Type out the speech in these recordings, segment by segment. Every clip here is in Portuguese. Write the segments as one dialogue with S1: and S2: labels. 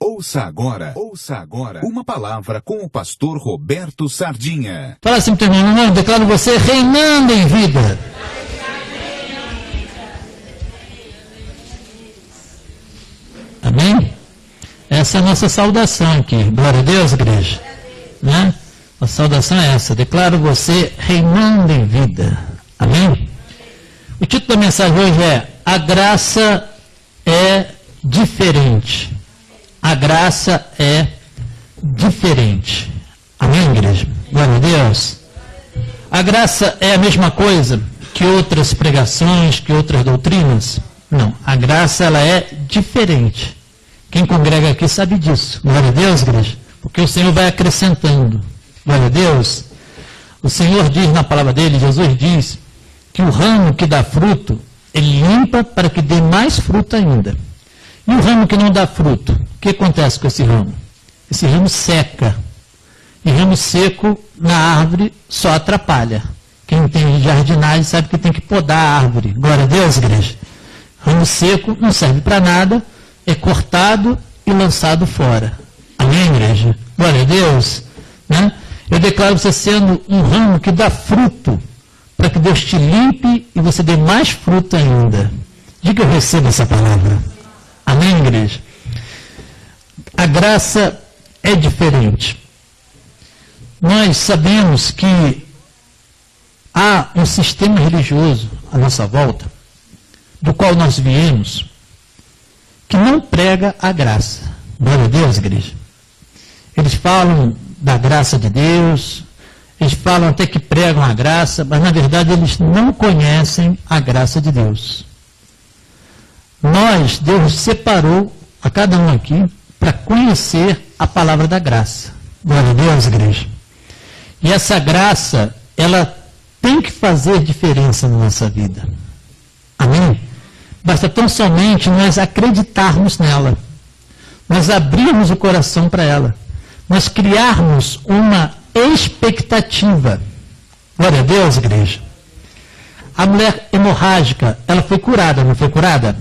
S1: Ouça agora uma palavra com o pastor Roberto Sardinha.
S2: Fala assim, meu irmão, eu declaro você reinando em vida. Amém? Essa é a nossa saudação aqui. Glória a Deus, igreja. Né? A saudação é essa. Declaro você reinando em vida. Amém? O título da mensagem hoje é: a graça é diferente. A graça é diferente. Amém, igreja? Glória a Deus. A graça é a mesma coisa que outras pregações, que outras doutrinas? Não. A graça, ela é diferente. Quem congrega aqui sabe disso. Glória a Deus, igreja. Porque o Senhor vai acrescentando. Glória a Deus. O Senhor diz na palavra dele, Jesus diz, que o ramo que dá fruto, ele limpa para que dê mais fruto ainda. E o ramo que não dá fruto, o que acontece com esse ramo? Esse ramo seca. E ramo seco na árvore só atrapalha. Quem tem jardinagem sabe que tem que podar a árvore. Glória a Deus, igreja. Ramo seco não serve para nada, é cortado e lançado fora. Amém, igreja? Glória a Deus. Né? Eu declaro você sendo um ramo que dá fruto, para que Deus te limpe e você dê mais fruto ainda. Diga, eu recebo essa palavra. Amém, igreja? A graça é diferente. Nós sabemos que há um sistema religioso à nossa volta, do qual nós viemos, que não prega a graça. Glória a Deus, igreja. Eles falam da graça de Deus, eles falam até que pregam a graça, mas na verdade eles não conhecem a graça de Deus. Deus separou a cada um aqui para conhecer a palavra da graça. Glória a Deus, igreja. E essa graça, ela tem que fazer diferença na nossa vida. Amém? Basta tão somente nós acreditarmos nela, nós abrirmos o coração para ela, nós criarmos uma expectativa. Glória a Deus, igreja. A mulher hemorrágica, ela foi curada, não foi curada?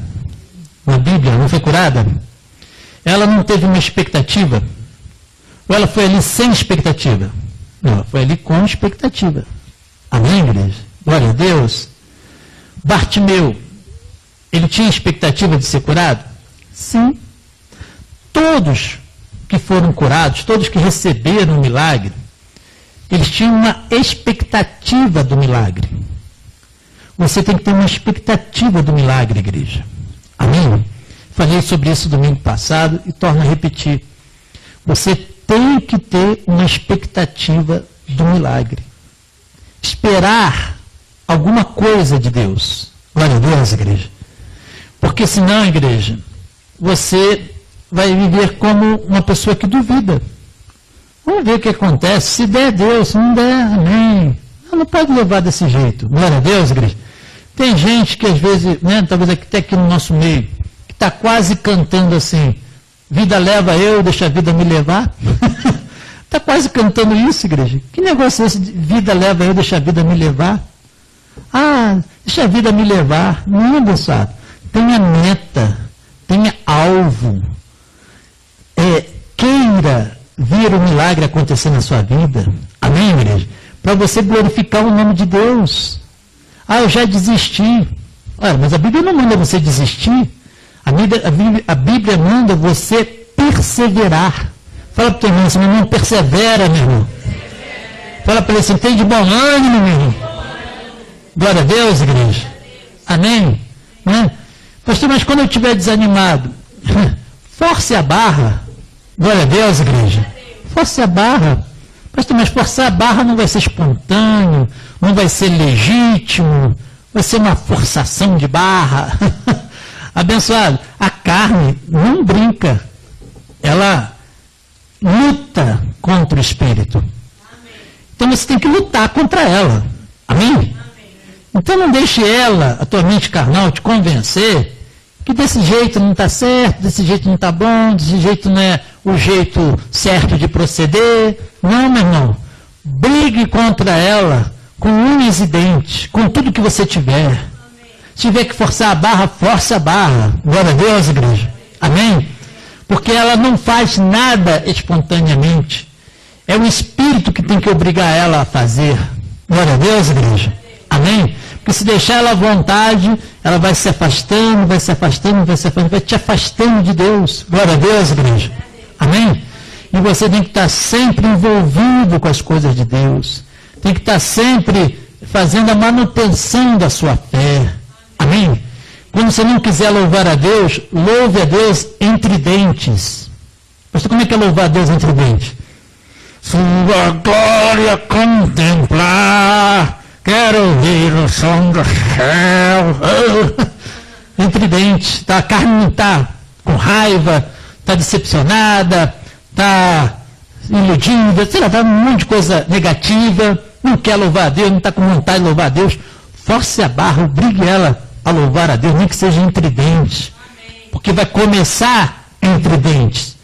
S2: Na Bíblia, não foi curada? Ela não teve uma expectativa? Ou ela foi ali sem expectativa? Não, ela foi ali com expectativa. Amém, igreja? Glória a Deus. Bartimeu, ele tinha expectativa de ser curado? Sim. Todos que foram curados, todos que receberam o milagre, eles tinham uma expectativa do milagre. Você tem que ter uma expectativa do milagre, igreja. Amém? Falei sobre isso domingo passado e torno a repetir. Você tem que ter uma expectativa do milagre. Esperar alguma coisa de Deus. Glória a Deus, igreja. Porque senão, igreja, você vai viver como uma pessoa que duvida. Vamos ver o que acontece. Se der, Deus. Se não der, amém. Não pode levar desse jeito. Glória a Deus, igreja. Tem gente que às vezes, né, talvez até aqui no nosso meio, que está quase cantando assim, vida leva eu, deixa a vida me levar. Está quase cantando isso, igreja. Que negócio é esse de vida leva eu, deixa a vida me levar? Ah, deixa a vida me levar. Não, abençoado. Tenha meta, tenha alvo. Queira ver o milagre acontecer na sua vida. Amém, igreja? Para você glorificar o nome de Deus. Ah, eu já desisti. Olha, mas a Bíblia não manda você desistir. A Bíblia manda você perseverar. Fala para o teu irmão, meu irmão, persevera, meu irmão. Fala para ele assim, tem de bom ânimo, meu irmão. Glória a Deus, igreja. Amém? Né? Pastor, mas quando eu estiver desanimado, force a barra. Glória a Deus, igreja. Force a barra. Pastor, mas forçar a barra não vai ser espontâneo, não vai ser legítimo, vai ser uma forçação de barra. Abençoado, a carne não brinca. Ela luta contra o espírito. Então você tem que lutar contra ela. Amém? Então não deixe ela, a tua mente carnal, te convencer que desse jeito não está certo, desse jeito não está bom, desse jeito não é o jeito certo de proceder. Não, meu irmão. Brigue contra ela com unhas e dentes, com tudo que você tiver. Se tiver que forçar a barra, force a barra. Glória a Deus, igreja. Amém? porque ela não faz nada espontaneamente. É o Espírito que tem que obrigar ela a fazer. Glória a Deus, igreja. Amém? Porque se deixar ela à vontade, ela vai se afastando, vai se afastando, vai se afastando, vai te afastando de Deus. Glória a Deus, igreja. Amém? E você tem que estar sempre envolvido com as coisas de Deus. Tem que estar sempre fazendo a manutenção da sua fé. Amém? Quando você não quiser louvar a Deus, louve a Deus entre dentes. Pastor, como é que é louvar a Deus entre dentes? Sua glória contemplar, quero ouvir o som do céu. Entre dentes, tá? A carne não está com raiva, está decepcionada, está iludida, sei lá, está um monte de coisa negativa, não quer louvar a Deus, não está com vontade de louvar a Deus. Force a barra, obrigue ela a louvar a Deus, nem que seja entre dentes. Porque vai começar entre dentes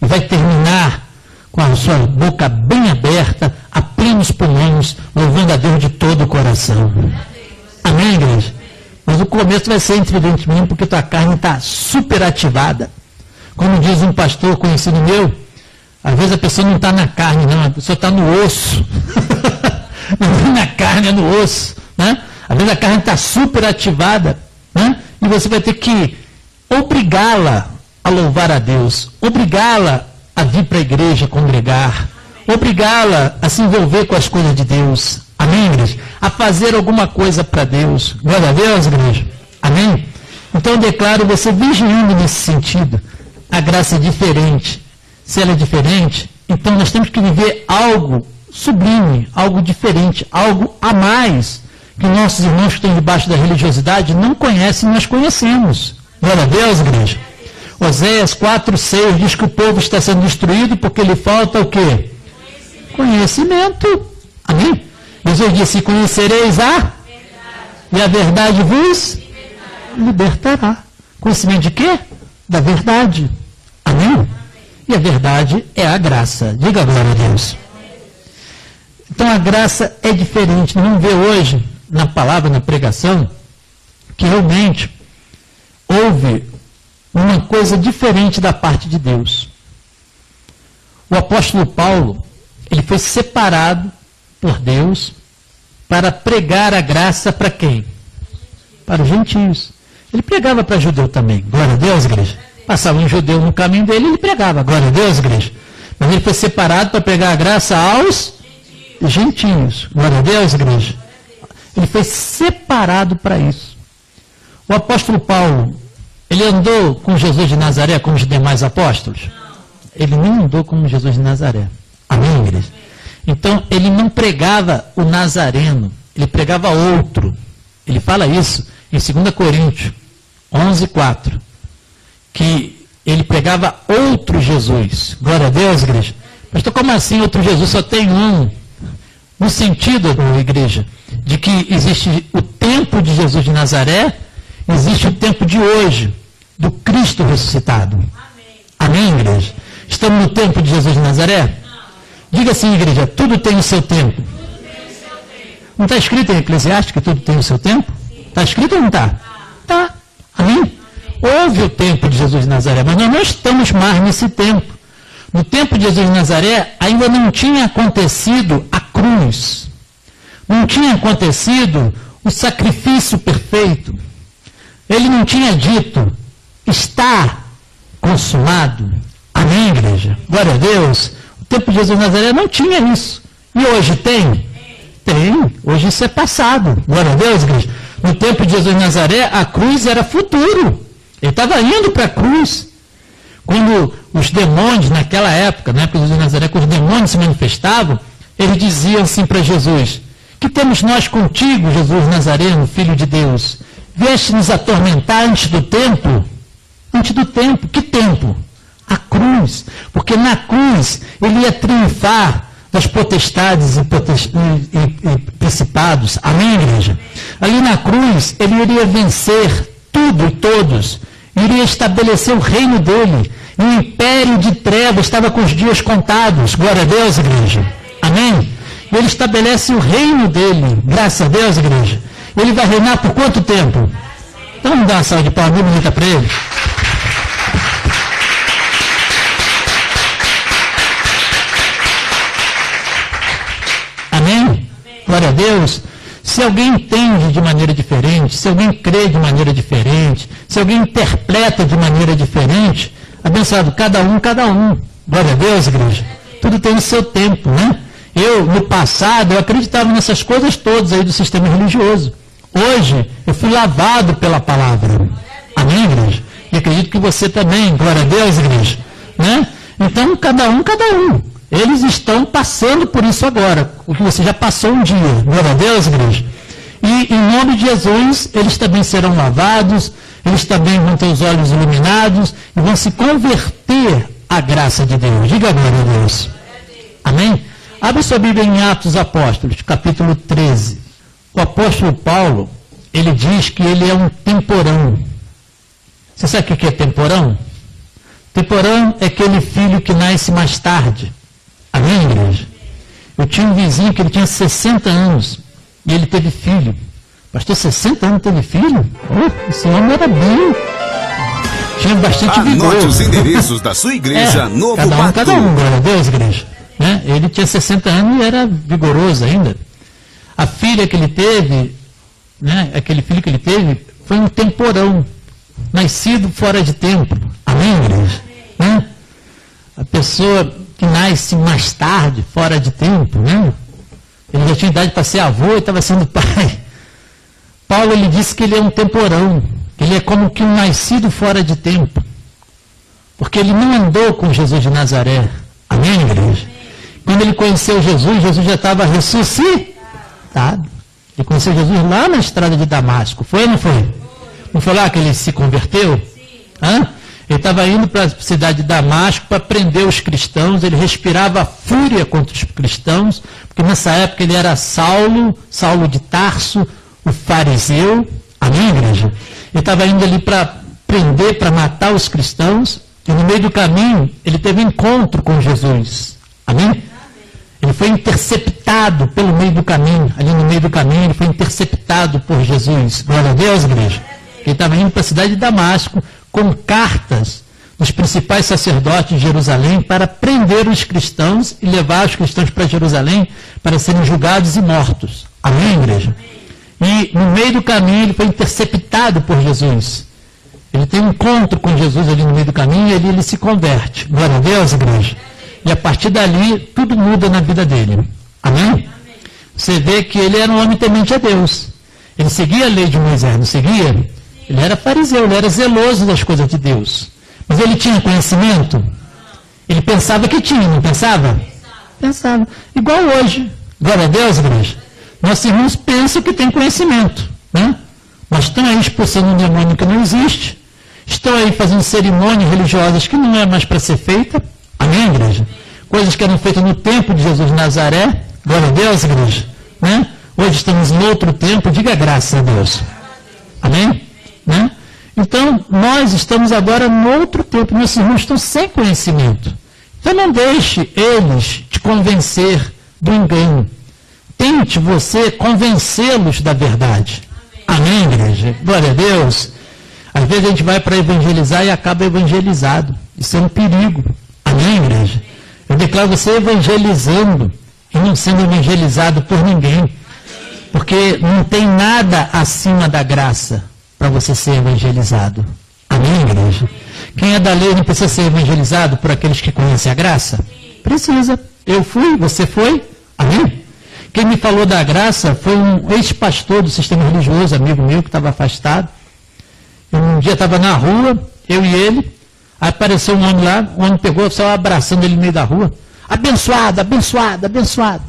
S2: e vai terminar com a sua boca bem aberta, a plenos pulmões, louvando a Deus de todo o coração. Amém, igreja? Mas o começo vai ser entre dentes mesmo, porque tua carne está super ativada. Como diz um pastor conhecido meu, às vezes a pessoa não está na carne, não, a pessoa está no osso. Não é na carne, é no osso. Né? Às vezes a carne está super ativada, né? E você vai ter que obrigá-la a louvar a Deus, obrigá-la a vir para a igreja congregar, obrigá-la a se envolver com as coisas de Deus. Amém, igreja? A fazer alguma coisa para Deus. Glória a Deus, igreja. Amém? Então eu declaro você vigiando nesse sentido. A graça é diferente. Se ela é diferente, então nós temos que viver algo sublime, algo diferente, algo a mais, que nossos irmãos que estão debaixo da religiosidade não conhecem, nós conhecemos. Glória a Deus, igreja. Oséias 4:6 diz que o povo está sendo destruído porque lhe falta o quê? Conhecimento. Amém? Jesus disse, conhecereis a verdade. E a verdade vos libertará. Conhecimento de quê? Da verdade. Amém? E a verdade é a graça. Diga glória a Deus. Então a graça é diferente. Nós vamos ver hoje, na palavra, na pregação, que realmente houve uma coisa diferente da parte de Deus. O apóstolo Paulo, ele foi separado por Deus para pregar a graça para quem? Para os gentios. Ele pregava para judeu também. Glória a Deus, igreja. Passava um judeu no caminho dele, ele pregava. Glória a Deus, igreja. Mas ele foi separado para pregar a graça aos gentios. Glória a Deus, igreja. Ele foi separado para isso. O apóstolo Paulo, ele andou com Jesus de Nazaré como os demais apóstolos? Ele não andou como Jesus de Nazaré. Amém, igreja? Então, ele não pregava o nazareno, ele pregava outro. Ele fala isso em 2 Coríntios 11:4, que ele pregava outro Jesus. Glória a Deus, igreja. Pastor, como assim outro Jesus? Só tem um. No sentido, igreja, de que existe o tempo de Jesus de Nazaré, existe o tempo de hoje, do Cristo ressuscitado. Amém, igreja? Estamos no tempo de Jesus de Nazaré? Não. Diga assim, igreja, tudo tem o seu tempo. Não está escrito em Eclesiastes que tudo tem o seu tempo? Está escrito ou não está? Está. Amém? Houve o tempo de Jesus de Nazaré, mas nós não estamos mais nesse tempo. No tempo de Jesus de Nazaré, ainda não tinha acontecido a cruz. Não tinha acontecido o sacrifício perfeito. Ele não tinha dito, está consumado. Amém, igreja? Glória a Deus. O tempo de Jesus de Nazaré não tinha isso. E hoje tem? Tem. Hoje isso é passado. Glória a Deus, igreja. No tempo de Jesus de Nazaré, a cruz era futuro. Ele estava indo para a cruz. Quando os demônios, naquela época, na época de Jesus de Nazaré, quando os demônios se manifestavam, eles diziam assim para Jesus, que temos nós contigo, Jesus Nazareno, Filho de Deus? Vieste nos atormentar antes do tempo? Antes do tempo. Que tempo? A cruz. Porque na cruz ele ia triunfar das potestades e principados. Amém, igreja? Ali na cruz ele iria vencer tudo e todos. Iria estabelecer o reino dele. E o império de trevas estava com os dias contados. Glória a Deus, igreja. Amém? E ele estabelece o reino dele. Graças a Deus, igreja. Ele vai reinar por quanto tempo? Então vamos dar uma salva de palmas bonita para ele. Glória a Deus. Se alguém entende de maneira diferente, se alguém crê de maneira diferente, se alguém interpreta de maneira diferente, abençoado, cada um. Glória a Deus, igreja. Tudo tem o seu tempo, né? Eu, no passado, eu acreditava nessas coisas todas aí do sistema religioso. Hoje, eu fui lavado pela palavra. Amém, igreja? E acredito que você também. Glória a Deus, igreja. Né? Então, cada um. Eles estão passando por isso agora, o que você já passou um dia. Glória a Deus, igreja. E, em nome de Jesus, eles também serão lavados, eles também vão ter os olhos iluminados e vão se converter à graça de Deus. Diga glória a Deus. Amém? Abre sua Bíblia em Atos Apóstolos, capítulo 13. O apóstolo Paulo, ele diz que ele é um temporão. Você sabe o que é temporão? Temporão é aquele filho que nasce mais tarde. Amém, igreja? Eu tinha um vizinho que ele tinha 60 anos e ele teve filho. Pastor, 60 anos teve filho? Oh, esse homem era bem... Tinha bastante vigor.
S1: Anote os endereços da sua igreja, Novo Pacto.
S2: Cada um, glória a Deus, igreja. Né? Ele tinha 60 anos e era vigoroso ainda. A filha que ele teve, né, aquele filho que ele teve, foi um temporão, nascido fora de tempo. Amém, igreja? Né? A pessoa que nasce mais tarde, fora de tempo, né? Ele já tinha idade para ser avô e estava sendo pai. Paulo, ele disse que ele é um temporão, que ele é como que um nascido fora de tempo, porque ele não andou com Jesus de Nazaré. Amém, igreja? Quando ele conheceu Jesus, Jesus já estava ressuscitado. Ele conheceu Jesus lá na estrada de Damasco. Foi ou não foi? Não foi lá que ele se converteu? Hã? Ele estava indo para a cidade de Damasco para prender os cristãos. Ele respirava fúria contra os cristãos, porque nessa época ele era Saulo de Tarso, o fariseu. Amém, igreja? Ele estava indo ali para prender, para matar os cristãos. E no meio do caminho, ele teve um encontro com Jesus. Amém? Ele foi interceptado pelo meio do caminho. Ali no meio do caminho, ele foi interceptado por Jesus. Glória a Deus, igreja. Ele estava indo para a cidade de Damasco com cartas dos principais sacerdotes de Jerusalém para prender os cristãos e levar os cristãos para Jerusalém para serem julgados e mortos. Amém, igreja? E no meio do caminho, ele foi interceptado por Jesus. Ele tem um encontro com Jesus ali no meio do caminho e ali ele se converte. Glória a Deus, igreja. E a partir dali, tudo muda na vida dele. Amém? Você vê que ele era um homem temente a Deus. Ele seguia a lei de Moisés, não seguia? Ele era fariseu, ele era zeloso das coisas de Deus. Mas ele tinha conhecimento? Ele pensava que tinha, não pensava? Pensava. Igual hoje. Glória a Deus, igreja. Nossos irmãos pensam que têm conhecimento, né? Mas estão aí expulsando um demônio que não existe. Estão aí fazendo cerimônias religiosas que não é mais para ser feita. Amém, igreja? Coisas que eram feitas no tempo de Jesus de Nazaré. Glória a Deus, igreja. Né? Hoje estamos em outro tempo. Diga graças a Deus. Amém? Né? Então, nós estamos agora em outro tempo. Nossos irmãos estão sem conhecimento. Então, não deixe eles te convencer do engano. Tente você convencê-los da verdade. Amém, igreja? Glória a Deus. Às vezes a gente vai para evangelizar e acaba evangelizado. Isso é um perigo. Amém, igreja? Eu declaro você evangelizando e não sendo evangelizado por ninguém. Porque não tem nada acima da graça para você ser evangelizado. Amém, igreja? Quem é da lei não precisa ser evangelizado por aqueles que conhecem a graça? Precisa. Eu fui, você foi. Amém? Quem me falou da graça foi um ex-pastor do sistema religioso, amigo meu, que estava afastado. Um dia estava na rua, eu e ele, aí apareceu um homem lá, o homem pegou, saiu abraçando ele no meio da rua. Abençoado, abençoado, abençoado.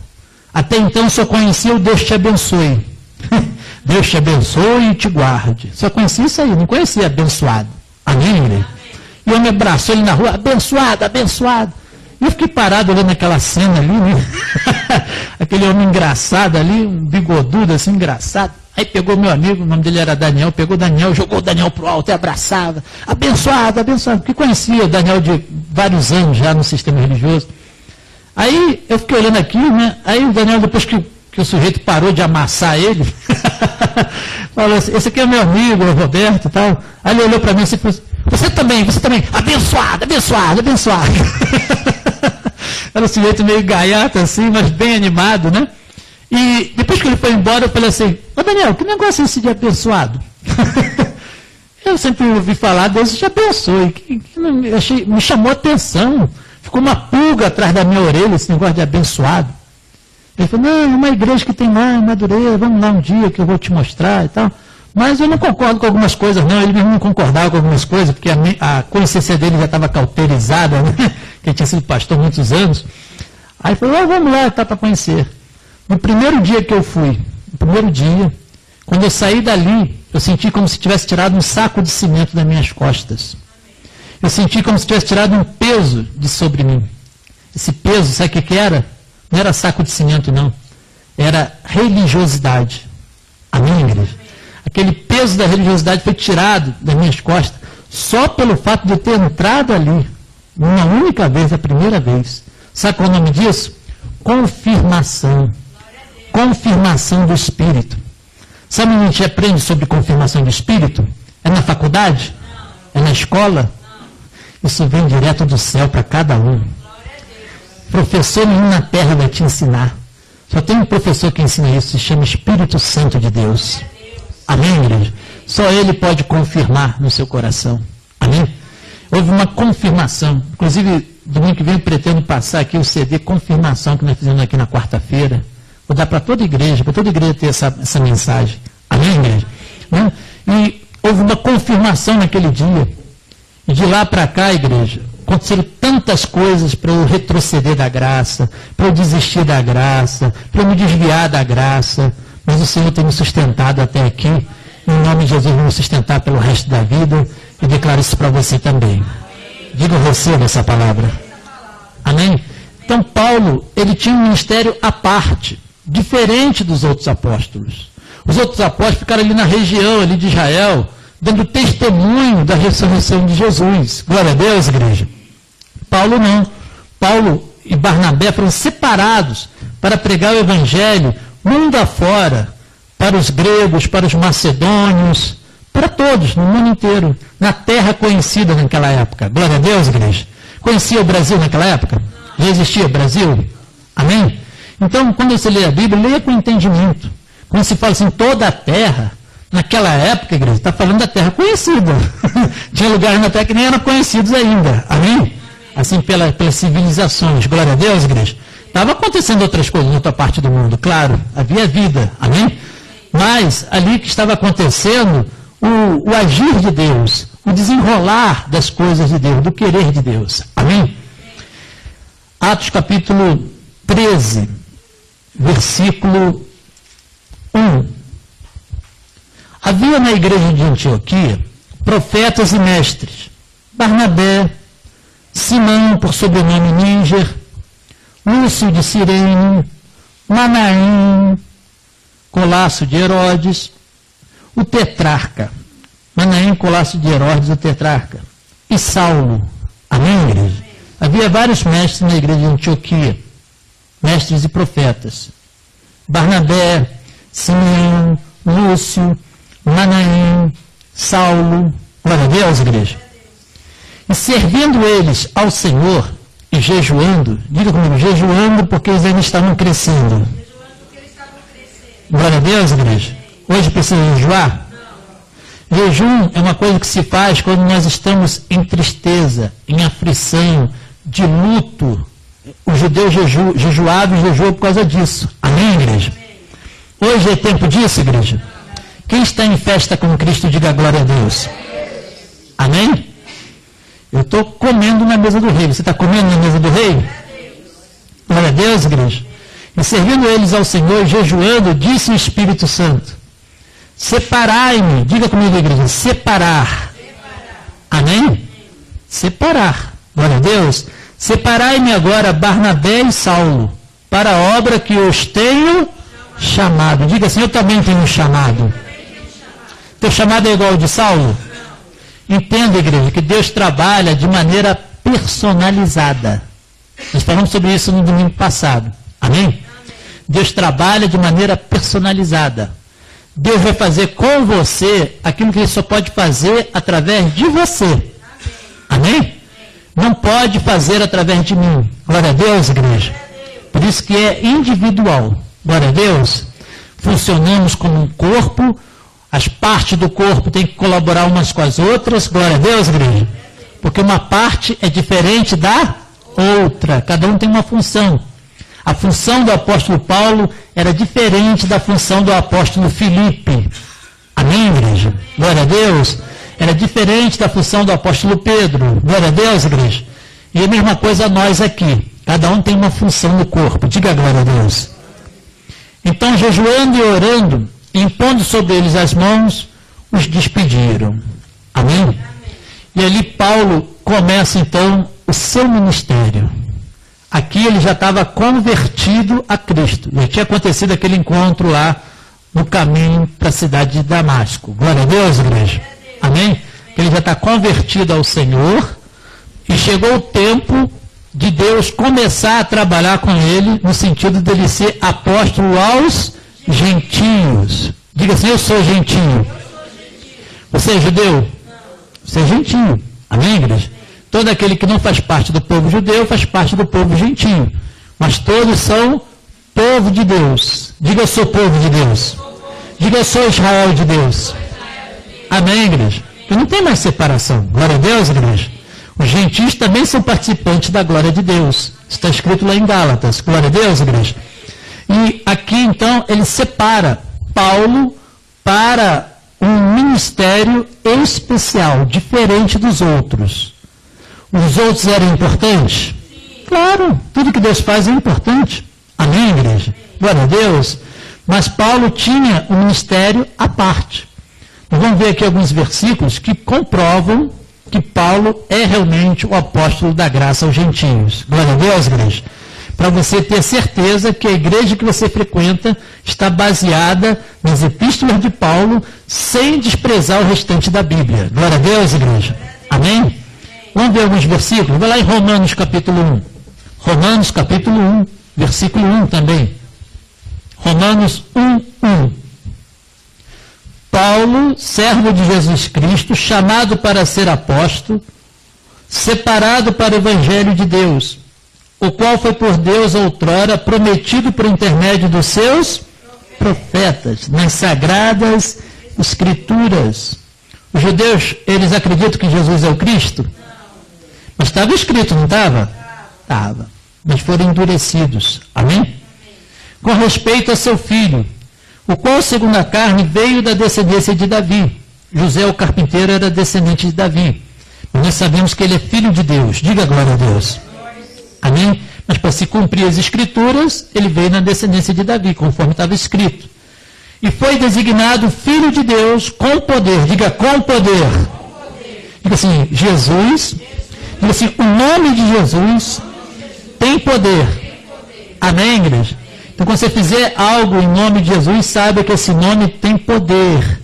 S2: Até então só conhecia o Deus te abençoe. Deus te abençoe e te guarde. Só conhecia isso aí, não conhecia abençoado. Amém, igreja? E o homem abraçou ele na rua, abençoado, abençoado. E eu fiquei parado olhando aquela cena ali, né? Aquele homem engraçado ali, um bigodudo assim, engraçado. Aí pegou meu amigo, o nome dele era Daniel, pegou Daniel, jogou o Daniel pro alto e abraçava. Abençoado, abençoado. Porque conhecia o Daniel de vários anos já no sistema religioso. Aí eu fiquei olhando aqui, né? Aí o Daniel, depois que o sujeito parou de amassar ele, falou assim, esse aqui é meu amigo, o Roberto e tal. Aí ele olhou para mim e falou assim, você também, abençoado, abençoado, abençoado. Era um sujeito meio gaiato assim, mas bem animado, né? E depois que ele foi embora, eu falei assim, ô Daniel, que negócio é esse de abençoado? Eu sempre ouvi falar, Deus te abençoe. Me chamou a atenção. Ficou uma pulga atrás da minha orelha, esse negócio de abençoado. Ele falou, não, uma igreja que tem lá em Madureira, vamos lá um dia que eu vou te mostrar e tal. Mas eu não concordo com algumas coisas, não. Ele mesmo não concordava com algumas coisas, porque a consciência dele já estava cauterizada, né? Que ele tinha sido pastor há muitos anos. Aí ele falou, vamos lá, tá para conhecer. No primeiro dia que eu fui, quando eu saí dali, eu senti como se tivesse tirado um saco de cimento das minhas costas. Eu senti como se tivesse tirado um peso de sobre mim. Esse peso, sabe o que era? Não era saco de cimento, não. Era religiosidade. Amém, igreja? Aquele peso da religiosidade foi tirado das minhas costas só pelo fato de eu ter entrado ali, uma única vez, a primeira vez. Sabe qual é o nome disso? Confirmação. Confirmação do Espírito. Sabe onde a gente aprende sobre confirmação do Espírito? É na faculdade? É na escola? Isso vem direto do céu para cada um. Professor nenhum na terra vai te ensinar. Só tem um professor que ensina isso, se chama Espírito Santo de Deus. Amém, igreja? Só Ele pode confirmar no seu coração. Amém? Houve uma confirmação. Inclusive, domingo que vem eu pretendo passar aqui o CD Confirmação que nós fizemos aqui na quarta-feira. Vou dar para toda igreja ter essa mensagem. Amém, igreja? Né? E houve uma confirmação naquele dia. E de lá para cá, igreja, aconteceram tantas coisas para eu retroceder da graça, para eu desistir da graça, para eu me desviar da graça. Mas o Senhor tem me sustentado até aqui. Em nome de Jesus, vou me sustentar pelo resto da vida. E declaro isso para você também. Diga eu recebo essa palavra. Amém? Então, Paulo, ele tinha um ministério à parte, diferente dos outros apóstolos. Os outros apóstolos ficaram ali na região ali de Israel, dando testemunho da ressurreição de Jesus. Glória a Deus, igreja. Paulo não. Paulo e Barnabé foram separados para pregar o evangelho mundo afora, para os gregos, para os macedônios, para todos, no mundo inteiro, na terra conhecida naquela época. Glória a Deus, igreja. Conhecia o Brasil naquela época? Já existia o Brasil? Amém? Então, quando você lê a Bíblia, leia com entendimento. Quando se fala assim, toda a terra, naquela época, igreja, está falando da terra conhecida. Tinha lugares na terra que nem eram conhecidos ainda. Amém? Assim, pelas civilizações. Glória a Deus, igreja. Estava acontecendo outras coisas na outra parte do mundo, claro, havia vida, amém? Mas ali que estava acontecendo o agir de Deus, o desenrolar das coisas de Deus, do querer de Deus, amém? Atos capítulo 13, versículo 1. Havia na igreja de Antioquia profetas e mestres, Barnabé, Simão, por sobrenome Níger, Lúcio de Cirene, Manaém, Colasso de Herodes, o tetrarca. Manaém, Colasso de Herodes, o tetrarca. E Saulo. Amém, igreja? Havia vários mestres na igreja de Antioquia, mestres e profetas. Barnabé, Simeão, Lúcio, Manaém, Saulo. Glória a Deus, igreja. E servindo eles ao Senhor, e jejuando, diga comigo, jejuando porque eles ainda estavam crescendo. Glória a Deus, igreja. Hoje precisa jejuar? Não. Jejum é uma coisa que se faz quando nós estamos em tristeza, em aflição, de luto. O judeu jejuava e jejuou por causa disso. Amém, igreja? Hoje é tempo disso, igreja? Quem está em festa com Cristo, diga glória a Deus. Amém? Eu estou comendo na mesa do rei. Você está comendo na mesa do rei? Glória a Deus, igreja. E servindo eles ao Senhor, jejuando, disse o Espírito Santo: separai-me. Diga comigo, igreja. Separar. Amém? Separar. Glória a Deus. Separai-me agora Barnabé e Saulo para a obra que os tenho chamado. Diga assim, eu também tenho chamado. Teu chamado é igual ao de Saulo? Entenda, igreja, que Deus trabalha de maneira personalizada. Nós falamos sobre isso no domingo passado. Amém? Deus trabalha de maneira personalizada. Deus vai fazer com você aquilo que Ele só pode fazer através de você. Amém? Não pode fazer através de mim. Glória a Deus, igreja. Por isso que é individual. Glória a Deus. Funcionamos como um corpo, as partes do corpo têm que colaborar umas com as outras. Glória a Deus, igreja. Porque uma parte é diferente da outra. Cada um tem uma função. A função do apóstolo Paulo era diferente da função do apóstolo Filipe. Amém, igreja? Glória a Deus. Era diferente da função do apóstolo Pedro. Glória a Deus, igreja. E a mesma coisa nós aqui. Cada um tem uma função no corpo. Diga glória a Deus. Então, jejuando e orando, impondo sobre eles as mãos, os despediram. Amém? E ali Paulo começa, então, o seu ministério. Aqui ele já estava convertido a Cristo. Já tinha acontecido aquele encontro lá no caminho para a cidade de Damasco. Glória a Deus, igreja. Amém? Ele já está convertido ao Senhor e chegou o tempo de Deus começar a trabalhar com ele no sentido dele ser apóstolo aos gentios. Diga assim, eu sou gentio. Você é judeu? Você é gentio. Amém, igreja? Todo aquele que não faz parte do povo judeu faz parte do povo gentio. Mas todos são povo de Deus. Diga, eu sou povo de Deus. Diga, eu sou Israel de Deus. Amém, igreja? E não tem mais separação. Glória a Deus, igreja. Os gentios também são participantes da glória de Deus. Está escrito lá em Gálatas. Glória a Deus, igreja. E aqui, então, ele separa Paulo para um ministério especial, diferente dos outros. Os outros eram importantes? Claro, tudo que Deus faz é importante. Amém, igreja? Glória a Deus. Mas Paulo tinha um ministério à parte. Nós vamos ver aqui alguns versículos que comprovam que Paulo é realmente o apóstolo da graça aos gentios. Glória a Deus, igreja. Para você ter certeza que a igreja que você frequenta está baseada nas epístolas de Paulo, sem desprezar o restante da Bíblia. Glória a Deus, igreja. Amém? Vamos ver alguns versículos. Vai lá em Romanos capítulo 1. Romanos capítulo 1, versículo 1 também. Romanos 1, 1. Paulo, servo de Jesus Cristo, chamado para ser apóstolo, separado para o evangelho de Deus, o qual foi por Deus outrora prometido por intermédio dos seus profetas, nas sagradas escrituras. Os judeus, eles acreditam que Jesus é o Cristo? Mas estava escrito, não estava? Estava. Mas foram endurecidos. Amém? Com respeito a seu filho, o qual, segundo a carne, veio da descendência de Davi. José, o carpinteiro, era descendente de Davi. Mas nós sabemos que ele é filho de Deus. Diga glória a Deus. Amém? Mas para se cumprir as escrituras, ele veio na descendência de Davi, conforme estava escrito. E foi designado filho de Deus com poder. Diga, com poder. Diga assim, Jesus. Diga assim, o nome de Jesus tem poder. Amém, igreja? Então, quando você fizer algo em nome de Jesus, saiba que esse nome tem poder.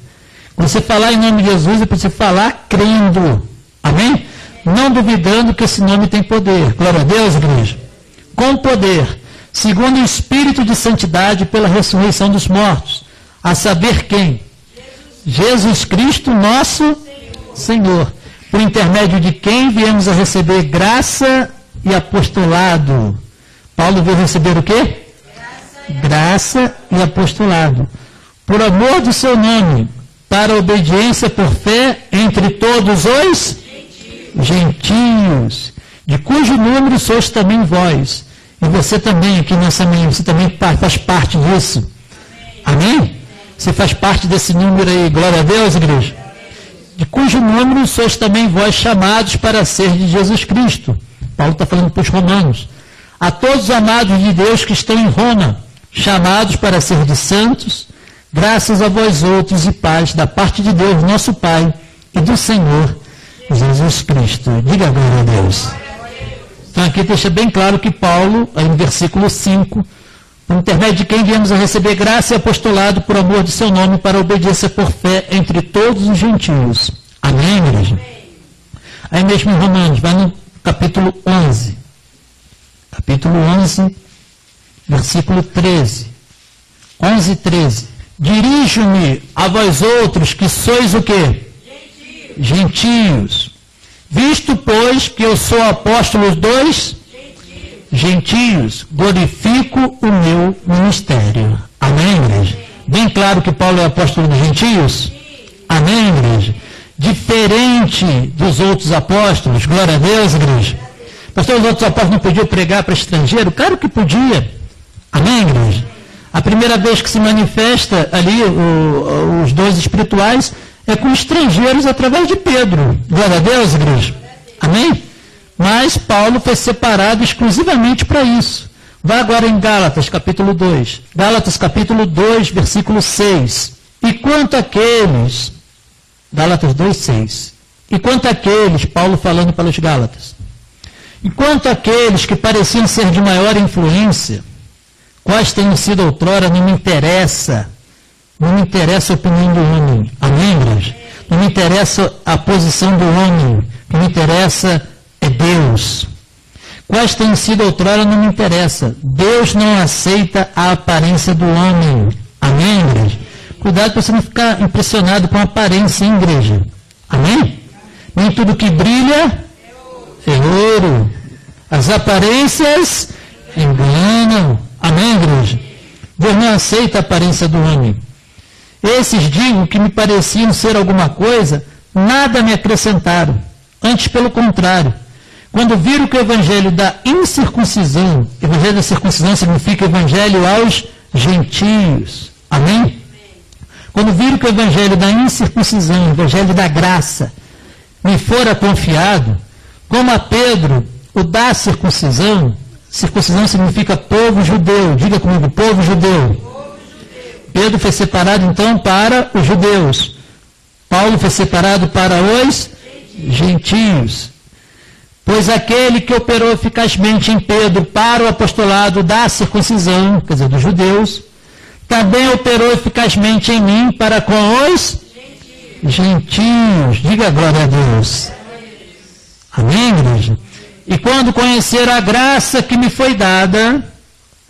S2: Quando você falar em nome de Jesus, é para você falar crendo. Amém? Não duvidando que esse nome tem poder. Glória a Deus, igreja. Com poder, segundo o Espírito de santidade pela ressurreição dos mortos. A saber quem? Jesus Cristo, nosso Senhor. Por intermédio de quem viemos a receber graça e apostolado. Paulo veio receber o quê? Graça e apostolado, por amor do seu nome, para a obediência por fé entre todos os gentios, de cujo número sois também vós, e você também aqui nessa manhã, você também faz parte disso. Amém? Você faz parte desse número aí, glória a Deus, igreja. De cujo número sois também vós chamados para ser de Jesus Cristo. Paulo está falando para os romanos. A todos os amados de Deus que estão em Roma, chamados para ser de santos, graças a vós outros e paz da parte de Deus, nosso Pai, e do Senhor Jesus Cristo. Diga glória a Deus. Então aqui deixa bem claro que Paulo, aí no versículo 5, por intermédio de quem viemos a receber graça e apostolado por amor de seu nome para a obediência por fé entre todos os gentios. Amém, igreja? Aí mesmo em Romanos, vai no capítulo 11. Capítulo 11, versículo 13. 11, 13. Dirijo-me a vós outros que sois o quê? Gentios. Visto, pois, que eu sou apóstolo dos gentios, gentios, glorifico o meu ministério. Amém, igreja? Bem claro que Paulo é apóstolo dos gentios? Amém, igreja? Diferente dos outros apóstolos, glória a Deus, igreja? Pastor, os outros apóstolos não podiam pregar para estrangeiro? Claro que podia. Amém, igreja? A primeira vez que se manifesta ali os dons espirituais é com estrangeiros através de Pedro. Glória a Deus, igreja? Amém? Mas Paulo foi separado exclusivamente para isso. Vá agora em Gálatas, capítulo 2. Gálatas, capítulo 2, versículo 6. E quanto àqueles... Gálatas 2, 6. E quanto àqueles, Paulo falando para os Gálatas. E quanto àqueles que pareciam ser de maior influência, quais tenham sido outrora, não me interessa. Não me interessa a opinião do homem. Amém, igreja? Não me interessa a posição do homem. O que me interessa é Deus. Quais têm sido outrora não me interessa. Deus não aceita a aparência do homem. Amém, igreja? Cuidado para você não ficar impressionado com a aparência, hein, igreja? Amém? Nem tudo que brilha é ouro. As aparências enganam. Amém, igreja? Deus não aceita a aparência do homem. Esses, digo, que me pareciam ser alguma coisa, nada me acrescentaram. Antes, pelo contrário. Quando viram que o evangelho da incircuncisão, evangelho da circuncisão significa evangelho aos gentios. Amém? Quando viram que o evangelho da incircuncisão, evangelho da graça, me fora confiado, como a Pedro, o da circuncisão, circuncisão significa povo judeu. Diga comigo, povo judeu. Pedro foi separado então para os judeus. Paulo foi separado para os gentios. Pois aquele que operou eficazmente em Pedro para o apostolado da circuncisão, quer dizer, dos judeus, também operou eficazmente em mim para com os gentios. Diga glória a Deus. Amém, igreja? E quando conhecer a graça que me foi dada,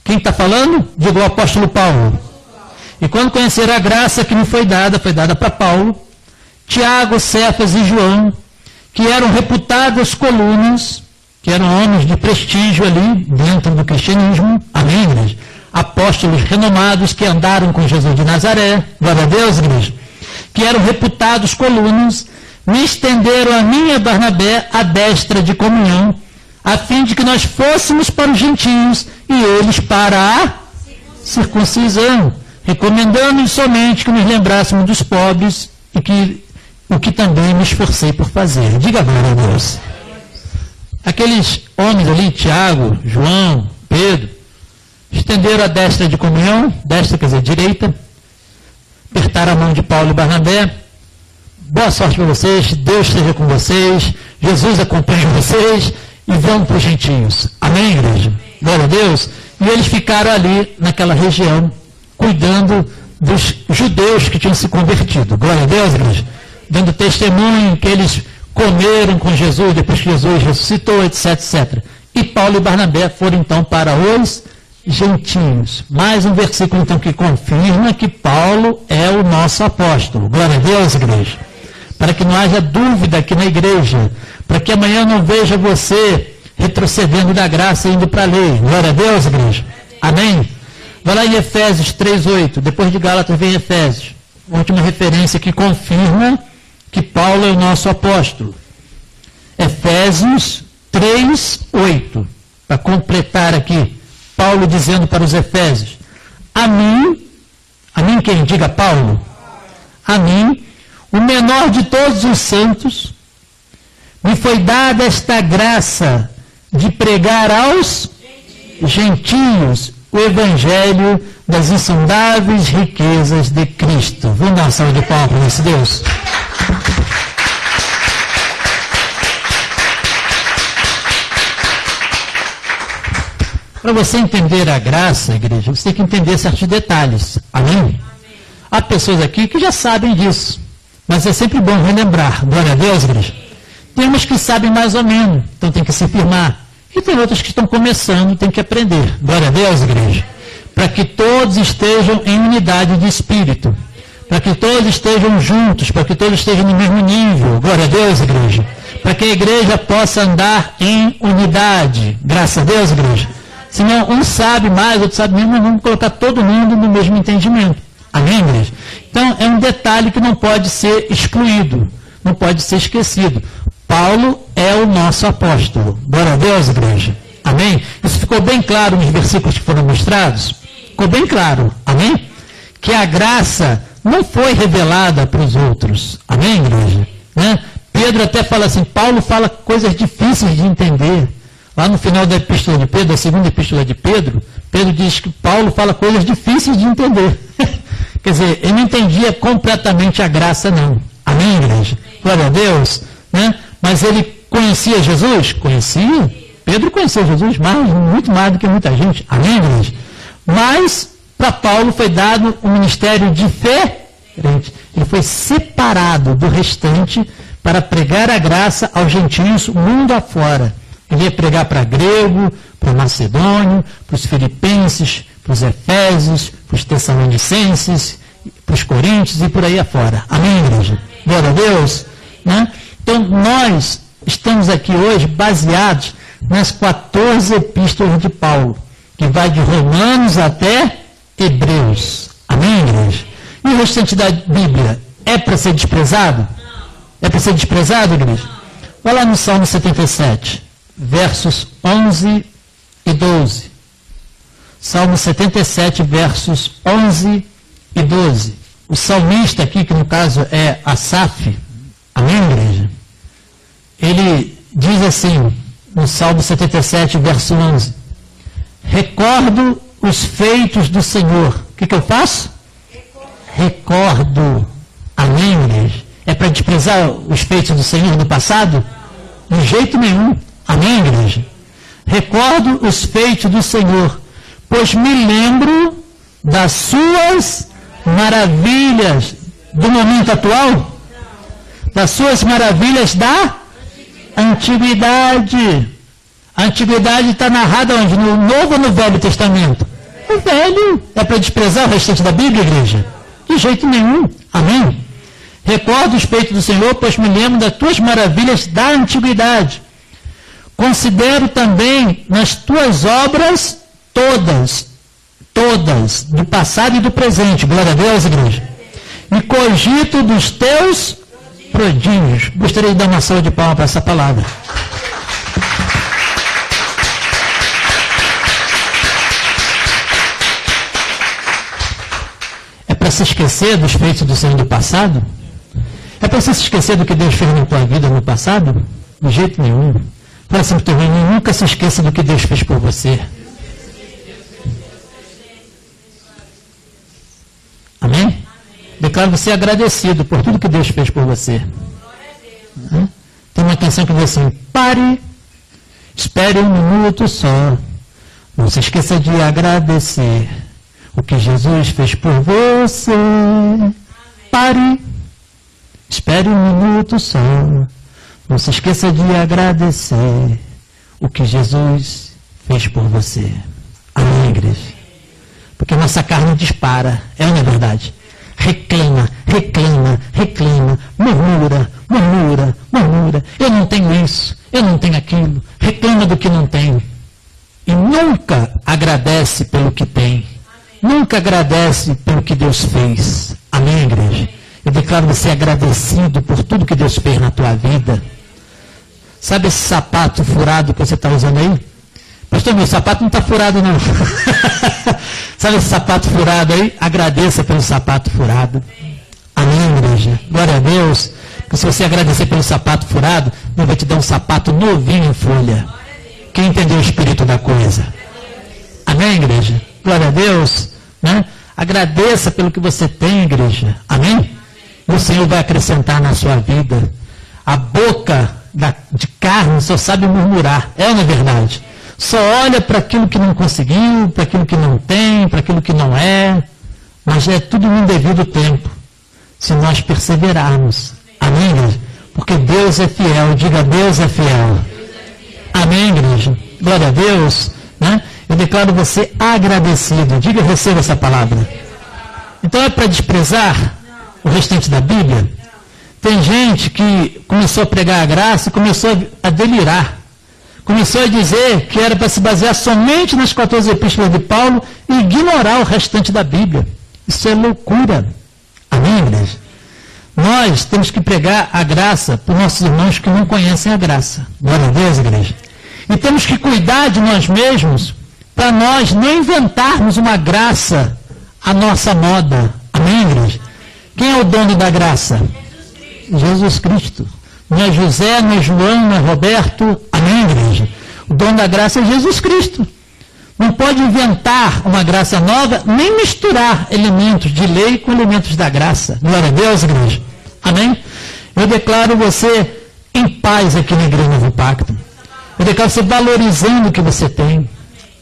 S2: quem está falando? Diga o apóstolo Paulo. E quando conhecer a graça que me foi dada para Paulo, Tiago, Cefas e João, que eram reputadas colunas, que eram homens de prestígio ali dentro do cristianismo, amém, igreja? Apóstolos renomados que andaram com Jesus de Nazaré, glória a Deus, igreja, que eram reputados colunas, me estenderam a mim e a Barnabé a destra de comunhão, a fim de que nós fôssemos para os gentios e eles para a circuncisão, recomendando-nos somente que nos lembrássemos dos pobres e que o que também me esforcei por fazer. Diga glória a Deus. Aqueles homens ali, Tiago, João, Pedro, estenderam a destra de comunhão, destra quer dizer direita, apertaram a mão de Paulo e Barnabé. Boa sorte para vocês, Deus esteja com vocês, Jesus acompanhe vocês e vão para os gentios. Amém, igreja? Glória a Deus. E eles ficaram ali naquela região, cuidando dos judeus que tinham se convertido. Glória a Deus, igreja. Dando testemunho que eles comeram com Jesus, depois que Jesus ressuscitou, etc, etc. E Paulo e Barnabé foram então para os gentios. Mais um versículo então que confirma que Paulo é o nosso apóstolo. Glória a Deus, igreja. Para que não haja dúvida aqui na igreja, para que amanhã não veja você retrocedendo da graça e indo para a lei. Glória a Deus, igreja. Amém? Vai lá em Efésios 3:8, depois de Gálatas vem Efésios. Última referência que confirma que Paulo é o nosso apóstolo. Efésios 3:8, para completar aqui, Paulo dizendo para os Efésios, a mim quem? Diga Paulo, a mim, o menor de todos os santos, me foi dada esta graça de pregar aos gentios o evangelho das insondáveis riquezas de Cristo. Vamos dar uma salva de palmas para esse Deus? Para você entender a graça, igreja, você tem que entender certos detalhes. Amém? Há pessoas aqui que já sabem disso, mas é sempre bom relembrar. Glória a Deus, igreja. Tem umas que sabem mais ou menos, então tem que se firmar. E tem outras que estão começando, tem que aprender. Glória a Deus, igreja. Para que todos estejam em unidade de espírito. Para que todos estejam juntos, para que todos estejam no mesmo nível. Glória a Deus, igreja. Para que a igreja possa andar em unidade. Graças a Deus, igreja. Senão um sabe mais, outro sabe menos, mas vamos colocar todo mundo no mesmo entendimento. Amém, igreja? Então é um detalhe que não pode ser excluído, não pode ser esquecido. Paulo é o nosso apóstolo. Glória a Deus, igreja. Amém? Isso ficou bem claro nos versículos que foram mostrados? Ficou bem claro. Amém? Que a graça não foi revelada para os outros. Amém, igreja? Né? Pedro até fala assim, Paulo fala coisas difíceis de entender. Lá no final da epístola de Pedro, a segunda epístola de Pedro, Pedro diz que Paulo fala coisas difíceis de entender. Quer dizer, ele não entendia completamente a graça, não. Amém, igreja? Glória a Deus. Né? Mas ele conhecia Jesus? Conhecia. Pedro conhecia Jesus muito mais do que muita gente. Amém, igreja? Mas, para Paulo foi dado um ministério diferente. Ele foi separado do restante para pregar a graça aos gentios mundo afora. Ele ia pregar para grego, para macedônio, para os filipenses, para os efésios, para os tessalonicenses, para os coríntios e por aí afora. Amém, igreja? Glória a Deus. Né? Então, nós estamos aqui hoje baseados nas 14 epístolas de Paulo, que vai de Romanos até Hebreus. Amém, igreja? E o restante da Bíblia é para ser desprezado? É para ser desprezado, igreja? Vai lá no Salmo 77, versos 11 e 12. Salmo 77, versos 11 e 12. O salmista aqui, que no caso é Asaf, amém, igreja? Ele diz assim, no Salmo 77, verso 11, recordo os feitos do Senhor. O que eu faço? Recordo. Amém, igreja? É para desprezar os feitos do Senhor no passado? De jeito nenhum. Amém, igreja? Recordo os feitos do Senhor, pois me lembro das suas maravilhas do momento atual, das suas maravilhas da antiguidade. A antiguidade está narrada onde? No Novo ou no Velho Testamento? No Velho. É para desprezar o restante da Bíblia, igreja? De jeito nenhum. Amém? Recordo os feitos do Senhor, pois me lembro das tuas maravilhas da antiguidade. Considero também nas tuas obras todas, do passado e do presente. Glória a Deus, igreja. E cogito dos teus prodígios. Gostaria de dar uma salva de palmas para essa palavra. É para se esquecer dos feitos do Senhor do passado? É para você se esquecer do que Deus fez na tua vida no passado? De jeito nenhum. Fala assim para o teu irmão, nunca se esqueça do que Deus fez por você. Amém? Declaro você agradecido por tudo que Deus fez por você. Tem uma canção que diz assim, pare, espere um minuto só. Não se esqueça de agradecer o que Jesus fez por você. Pare, espere um minuto só. Não se esqueça de agradecer o que Jesus fez por você. Amém, igreja? Porque nossa carne dispara, é ou não é verdade? Reclama, murmura. Eu não tenho isso, eu não tenho aquilo. Reclama do que não tem. E nunca agradece pelo que tem. Nunca agradece pelo que Deus fez. Amém, igreja? Eu declaro você agradecido por tudo que Deus fez na tua vida. Sabe esse sapato furado que você está usando aí? Pastor, meu sapato não está furado não. Sabe esse sapato furado aí? Agradeça pelo sapato furado. Amém, igreja? Glória a Deus. Porque se você agradecer pelo sapato furado, Deus vai te dar um sapato novinho em folha. Quem entendeu o espírito da coisa? Amém, igreja? Glória a Deus. Né? Agradeça pelo que você tem, igreja. Amém? E o Senhor vai acrescentar na sua vida. A boca de carne só sabe murmurar. É ou não é verdade? Só olha para aquilo que não conseguiu, para aquilo que não tem, para aquilo que não é. Mas é tudo num devido tempo. Se nós perseverarmos. Amém, igreja? Porque Deus é fiel. Diga, Deus é fiel. Amém, igreja? Glória a Deus. Né? Eu declaro você agradecido. Diga, receba essa palavra. Então é para desprezar o restante da Bíblia? Tem gente que começou a pregar a graça e começou a delirar. Começou a dizer que era para se basear somente nas 14 epístolas de Paulo e ignorar o restante da Bíblia. Isso é loucura. Amém, igreja? Nós temos que pregar a graça para os nossos irmãos que não conhecem a graça. Glória a Deus, igreja. E temos que cuidar de nós mesmos para nós não inventarmos uma graça à nossa moda. Amém, igreja? Quem é o dono da graça? Jesus Cristo. Não é José, não é João, não é Roberto. Amém, igreja? O dono da graça é Jesus Cristo. Não pode inventar uma graça nova, nem misturar elementos de lei com elementos da graça. Glória a Deus, igreja. Amém? Eu declaro você em paz aqui na Igreja Novo Pacto. Eu declaro você valorizando o que você tem.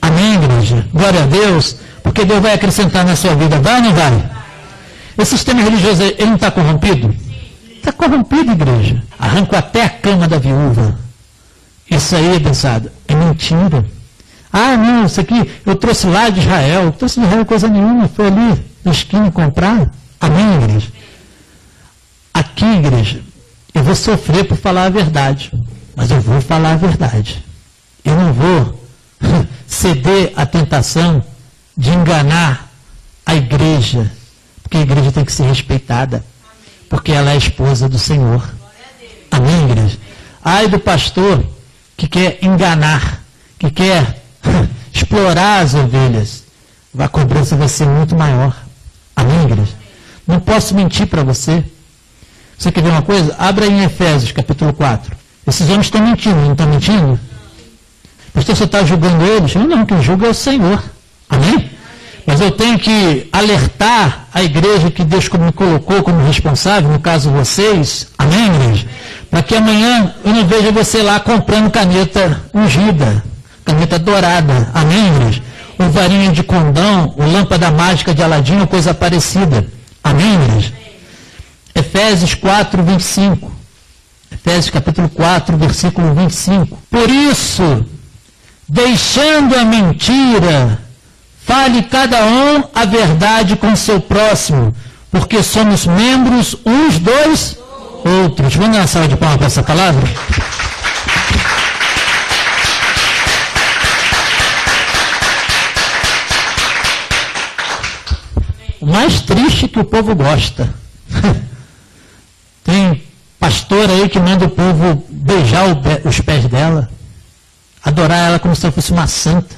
S2: Amém, igreja? Glória a Deus, porque Deus vai acrescentar na sua vida. Vai ou não vai? Esse sistema religioso, ele não está corrompido? Está corrompido, igreja. Arrancou até a cama da viúva. Isso aí, abençoado, é mentira. Ah, não, isso aqui eu trouxe lá de Israel. Eu trouxe de Israel coisa nenhuma. Foi ali na esquina comprar. Amém, igreja? Aqui, igreja, eu vou sofrer por falar a verdade. Mas eu vou falar a verdade. Eu não vou ceder à tentação de enganar a igreja. Porque a igreja tem que ser respeitada. Porque ela é a esposa do Senhor. Amém, igreja? Ai do pastor que quer enganar, que quer explorar as ovelhas. A cobrança vai ser muito maior. Amém, igreja? Não posso mentir para você. Você quer ver uma coisa? Abra em Efésios, capítulo 4. Esses homens estão mentindo, não estão mentindo? Pastor, você está julgando eles? Não, quem julga é o Senhor. Amém? Mas eu tenho que alertar a igreja que Deus me colocou como responsável, no caso vocês. Amém, igreja? Para que amanhã eu não veja você lá comprando caneta ungida, caneta dourada. Amém, igreja? Ou varinha de condão, ou lâmpada mágica de Aladim, ou coisa parecida. Amém, igreja? Efésios 4, 25. Efésios capítulo 4, versículo 25. Por isso, deixando a mentira, fale cada um a verdade com seu próximo, porque somos membros uns dos outros. Vamos dar uma salva de palmas para essa palavra? O mais triste que o povo gosta. Tem pastor aí que manda o povo beijar os pés dela, adorar ela como se ela fosse uma santa.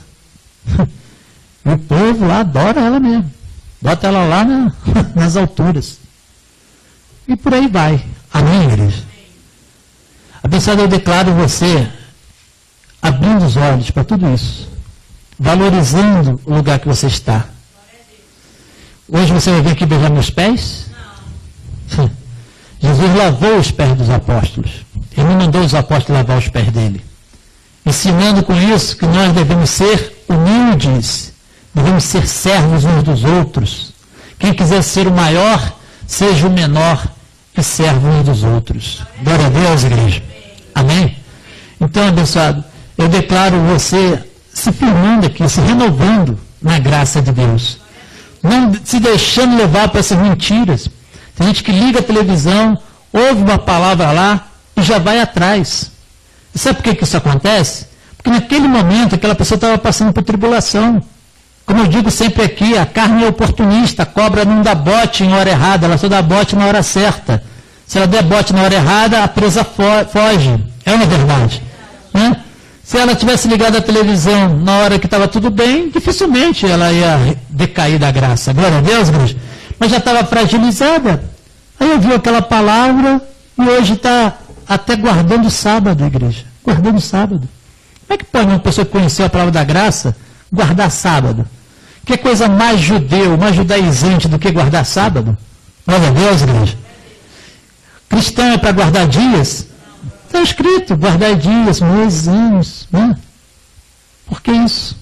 S2: E o povo lá adora ela mesmo. Bota ela lá nas alturas. E por aí vai. Amém, igreja? Abençoado, eu declaro você abrindo os olhos para tudo isso. Valorizando o lugar que você está. Hoje você vai vir aqui beijar meus pés? Não. Jesus lavou os pés dos apóstolos. Ele não mandou os apóstolos lavar os pés dele. Ensinando com isso que nós devemos ser humildes. Devemos ser servos uns dos outros. Quem quiser ser o maior, seja o menor e servo uns dos outros. Glória a Deus, igreja. Amém? Então, abençoado, eu declaro você se firmando aqui, se renovando na graça de Deus. Não se deixando levar para essas mentiras. Tem gente que liga a televisão, ouve uma palavra lá e já vai atrás. E sabe por que isso acontece? Porque naquele momento aquela pessoa estava passando por tribulação. Como eu digo sempre aqui, a carne é oportunista, a cobra não dá bote em hora errada, ela só dá bote na hora certa. Se ela der bote na hora errada, a presa foge. É uma verdade. Né? Se ela tivesse ligado a televisão na hora que estava tudo bem, dificilmente ela ia decair da graça. Glória a Deus, igreja. Mas já estava fragilizada. Aí ouviu aquela palavra e hoje está até guardando o sábado, igreja. Guardando o sábado. Como é que pode uma pessoa que conheceu a palavra da graça guardar sábado? Que coisa mais judeu, mais judaizante do que guardar sábado? Glória a Deus, igreja. Cristão é para guardar dias? Está escrito, guardar dias, meses, anos. Né? Por que isso?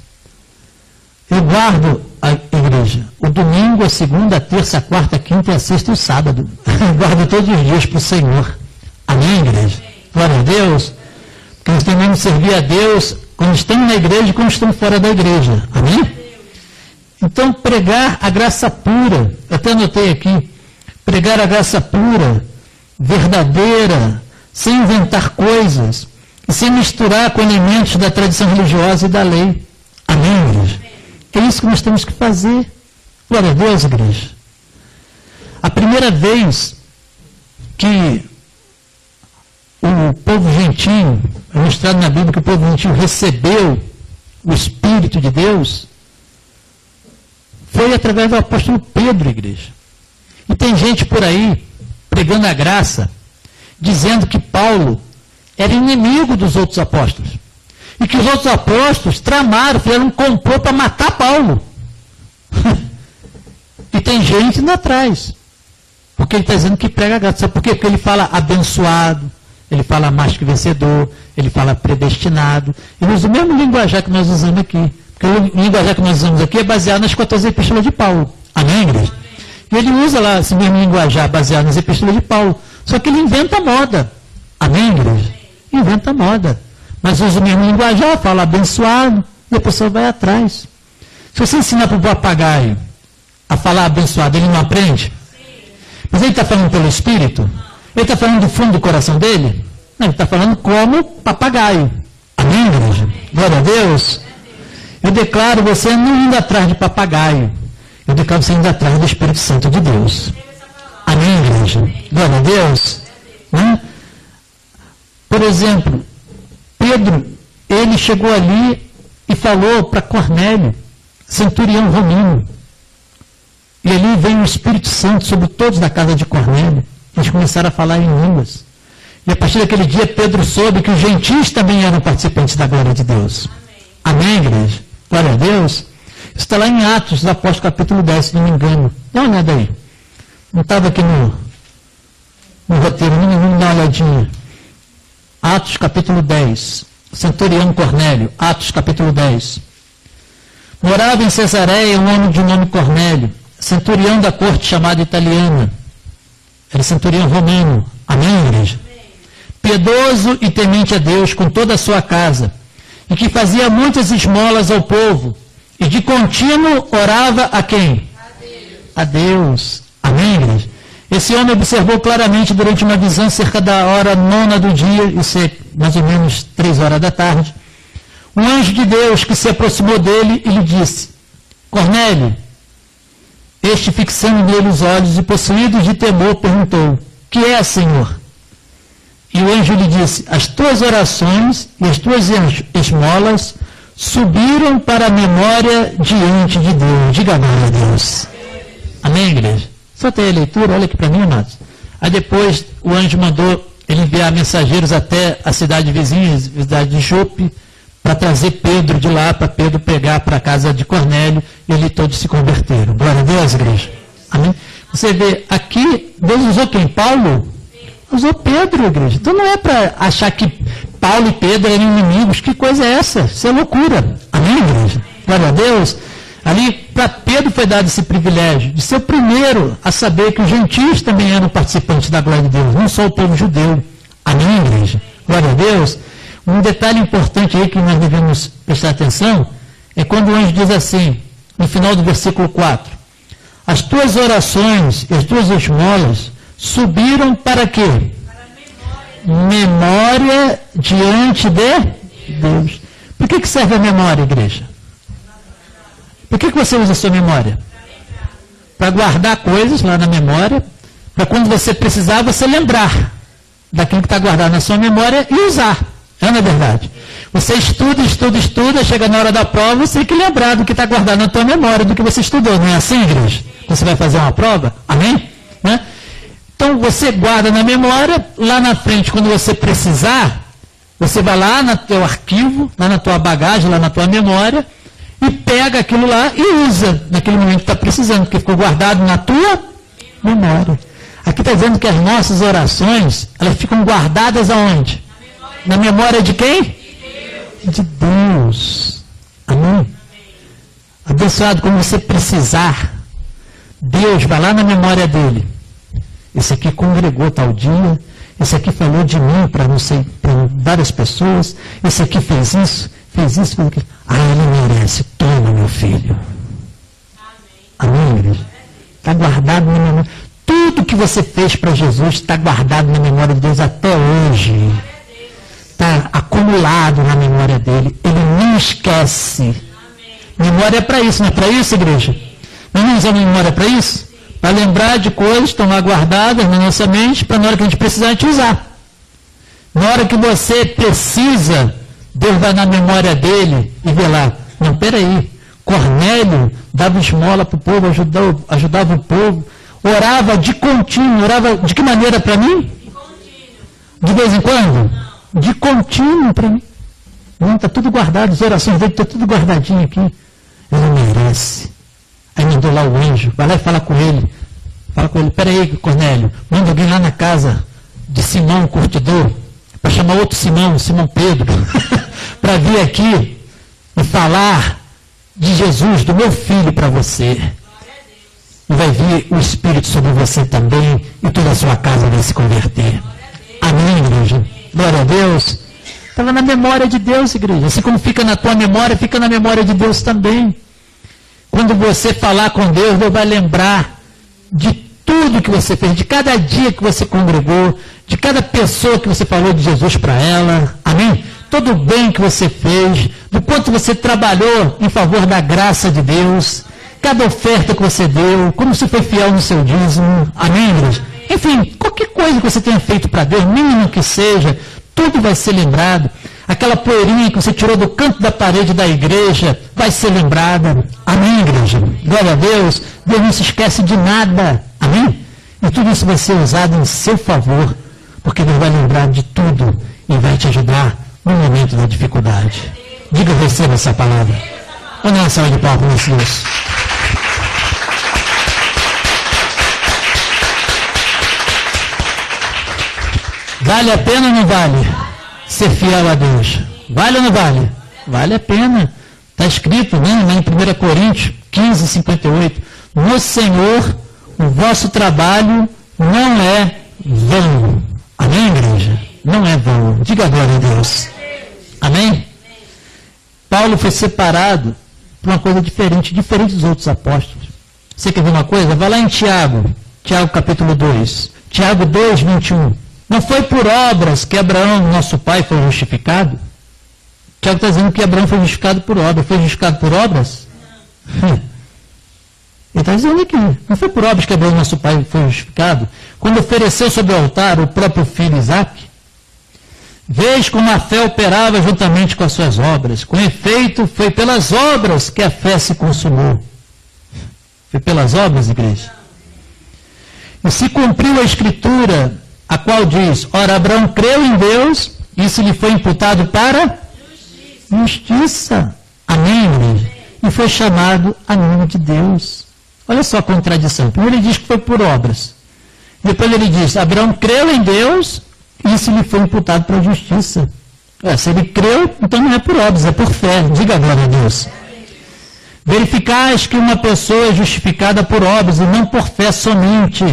S2: Eu guardo a igreja o domingo, a segunda, a terça, a quarta, a quinta, a sexta e o sábado. Eu guardo todos os dias para o Senhor. Amém, igreja? Glória a Deus. Porque nós devemos servir a Deus quando estamos na igreja e quando estamos fora da igreja. Amém? Então, pregar a graça pura, eu até anotei aqui, pregar a graça pura, verdadeira, sem inventar coisas, e sem misturar com elementos da tradição religiosa e da lei. Amém, igreja? É isso que nós temos que fazer. Glória a Deus, igreja. A primeira vez que o povo gentio, é mostrado na Bíblia que o povo gentio recebeu o Espírito de Deus, foi através do apóstolo Pedro, igreja. E tem gente por aí, pregando a graça, dizendo que Paulo era inimigo dos outros apóstolos. E que os outros apóstolos tramaram, fizeram um complô para matar Paulo. E tem gente indo atrás. Porque ele está dizendo que prega a graça. Sabe por quê? Porque ele fala abençoado, ele fala mais que vencedor, ele fala predestinado. Ele usa o mesmo linguajar que nós usamos aqui. Porque o linguajar que nós usamos aqui é baseado nas 14 epístolas de Paulo. Amém, igreja? E ele usa lá esse mesmo linguajar baseado nas epístolas de Paulo. Só que ele inventa moda. Amém, igreja? Inventa moda. Mas usa o mesmo linguajar, fala abençoado, e a pessoa vai atrás. Se você ensinar para o papagaio a falar abençoado, ele não aprende? Mas ele está falando pelo Espírito? Ele está falando do fundo do coração dele? Não, ele está falando como papagaio. Amém, igreja? Glória a Deus. Eu declaro você não indo atrás de papagaio. Eu declaro você indo atrás do Espírito Santo de Deus. Amém, igreja? Glória a Deus. Né? Por exemplo, Pedro, ele chegou ali e falou para Cornélio, centurião romano. E ali veio o Espírito Santo sobre todos da casa de Cornélio. Eles começaram a falar em línguas. E a partir daquele dia, Pedro soube que os gentios também eram participantes da glória de Deus. Amém, igreja? Glória a Deus. Isso está lá em Atos dos Apóstolos, capítulo 10, se não me engano. Dá uma olhada aí. Não estava aqui no roteiro, não dá uma olhadinha. Atos, capítulo 10. Centurião Cornélio. Atos, capítulo 10. Morava em Cesareia um homem de nome Cornélio, centurião da corte chamada italiana. Era centurião romano. Amém, igreja? Piedoso e temente a Deus com toda a sua casa, e que fazia muitas esmolas ao povo, e de contínuo orava a quem? A Deus. Amém, igreja? Esse homem observou claramente durante uma visão cerca da hora 9 do dia, isso é mais ou menos 3 horas da tarde, um anjo de Deus que se aproximou dele e lhe disse: Cornélio. Este, fixando nele os olhos e possuído de temor, perguntou: que é, Senhor? E o anjo lhe disse: as tuas orações e as tuas esmolas subiram para a memória diante de Deus. Diga glória a Deus. Amém, igreja? Só tem a leitura, olha aqui para mim, amados. Aí depois o anjo mandou ele enviar mensageiros até a cidade vizinha, a cidade de Jope, para trazer Pedro de lá, para Pedro pegar para a casa de Cornélio, e ali todos se converteram. Glória a Deus, igreja. Amém? Você vê, aqui, Deus usou quem? Paulo? Usou Pedro, igreja. Então não é para achar que Paulo e Pedro eram inimigos. Que coisa é essa? Isso é loucura. Amém, igreja? Glória a Deus. Ali, para Pedro foi dado esse privilégio de ser o primeiro a saber que os gentios também eram participantes da glória de Deus, não só o povo judeu. Amém, igreja? Glória a Deus. Um detalhe importante aí que nós devemos prestar atenção é quando o anjo diz assim, no final do versículo 4, as tuas orações e as tuas esmolas subiram para quê? Para memória diante de Deus. Por que serve a memória, igreja? Por que você usa a sua memória? Para guardar coisas lá na memória, para quando você precisar, você lembrar daquilo que está guardado na sua memória e usar. Não é verdade? Você estuda, chega na hora da prova, você tem que lembrar do que está guardado na tua memória, do que você estudou. Não é assim, igreja? Você vai fazer uma prova? Amém? Né? Então, você guarda na memória, lá na frente, quando você precisar, você vai lá no teu arquivo, lá na tua bagagem, lá na tua memória, e pega aquilo lá e usa naquele momento que está precisando, porque ficou guardado na tua memória. Aqui está dizendo que as nossas orações, elas ficam guardadas aonde? Na memória de quem? De Deus. Amém? Abençoado, quando você precisar, Deus vai lá na memória dele. Esse aqui congregou tal dia, esse aqui falou de mim para não sei, para várias pessoas, esse aqui fez isso, fez aquilo. Ah, ele merece, toma, meu filho. Amém, igreja? Está guardado na memória. Tudo que você fez para Jesus está guardado na memória de Deus até hoje. está acumulado na memória dele. Ele não esquece. Memória é para isso, não é para isso, igreja? Nós não usamos memória para isso? Para lembrar de coisas que estão lá guardadas na nossa mente, para na hora que a gente precisar, a gente usar. Na hora que você precisa, Deus vai na memória dele e vê lá. Não, peraí. Cornélio dava esmola para o povo, ajudava o povo, orava de contínuo. Orava de que maneira para mim? De vez em quando? De contínuo para mim. Não, está tudo guardado, as orações dele estão tudo guardadinho aqui. Ele merece. Aí mandou lá o anjo, vai lá e fala com ele. Fala com ele, peraí, Cornélio, manda alguém lá na casa de Simão, o curtidor, para chamar outro Simão, Simão Pedro, para vir aqui e falar de Jesus, do meu filho, para você. E vai vir o Espírito sobre você também, e toda a sua casa vai se converter. Amém, igreja? Glória a Deus. Estava na memória de Deus, igreja. Assim como fica na tua memória, fica na memória de Deus também. Quando você falar com Deus, Deus vai lembrar de tudo que você fez, de cada dia que você congregou, de cada pessoa que você falou de Jesus para ela. Amém? Todo o bem que você fez, do quanto você trabalhou em favor da graça de Deus, cada oferta que você deu, como você foi fiel no seu dízimo. Amém, igreja? Enfim, qualquer coisa que você tenha feito para Deus, mínimo que seja, tudo vai ser lembrado. Aquela poeirinha que você tirou do canto da parede da igreja vai ser lembrada. Amém, igreja? Glória a Deus. Deus não se esquece de nada. Amém? E tudo isso vai ser usado em seu favor, porque Deus vai lembrar de tudo e vai te ajudar no momento da dificuldade. Diga, receba essa palavra. Vamos dar uma salva de palmas para nosso Deus. Vale a pena ou não vale ser fiel a Deus? Vale ou não vale? Vale a pena. Está escrito, né, lá em 1 Coríntios 15, 58. No Senhor, o vosso trabalho não é vão. Amém, igreja? Não é vão. Diga glória a Deus. Amém? Paulo foi separado por uma coisa diferente dos outros apóstolos. Você quer ver uma coisa? Vai lá em Tiago capítulo 2. Tiago 2, 21. Não foi por obras que Abraão, nosso pai, foi justificado? Tiago está dizendo que Abraão foi justificado por obras. Foi justificado por obras? Ele está dizendo aqui. Não foi por obras que Abraão, nosso pai, foi justificado? Quando ofereceu sobre o altar o próprio filho Isaque? Vês como a fé operava juntamente com as suas obras. Com efeito, foi pelas obras que a fé se consumou. Foi pelas obras, igreja? E se cumpriu a Escritura, a qual diz, ora, Abraão creu em Deus, isso lhe foi imputado para justiça. Amém, igreja? E foi chamado amigo de Deus. Olha só a contradição. Primeiro ele diz que foi por obras. Depois ele diz, Abraão creu em Deus, isso lhe foi imputado para justiça. Se ele creu, então não é por obras, é por fé. Diga glória a Deus. Verificais que uma pessoa é justificada por obras e não por fé somente.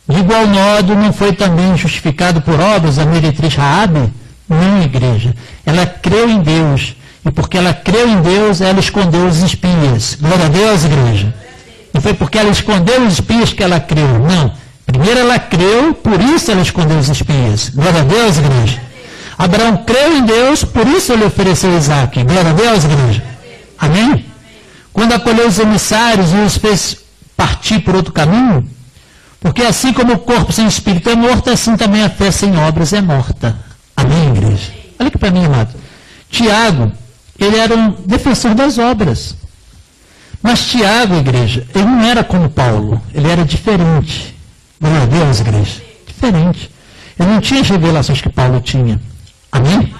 S2: De igual modo, não foi também justificado por obras a meretriz Raabe? Não, igreja. Ela creu em Deus. E porque ela creu em Deus, ela escondeu os espias. Glória a Deus, igreja. Não foi porque ela escondeu os espias que ela creu. Não. Primeiro ela creu, por isso ela escondeu os espias. Glória a Deus, igreja. Abraão creu em Deus, por isso ele ofereceu Isaque. Glória a Deus, igreja. Amém? Quando acolheu os emissários e os fez partir por outro caminho, porque assim como o corpo sem espírito é morto, assim também a fé sem obras é morta. Amém, igreja? Olha aqui para mim, amado. Tiago, ele era um defensor das obras. Mas Tiago, igreja, ele não era como Paulo. Ele era diferente. Glória a Deus, igreja. Diferente. Ele não tinha as revelações que Paulo tinha. Amém?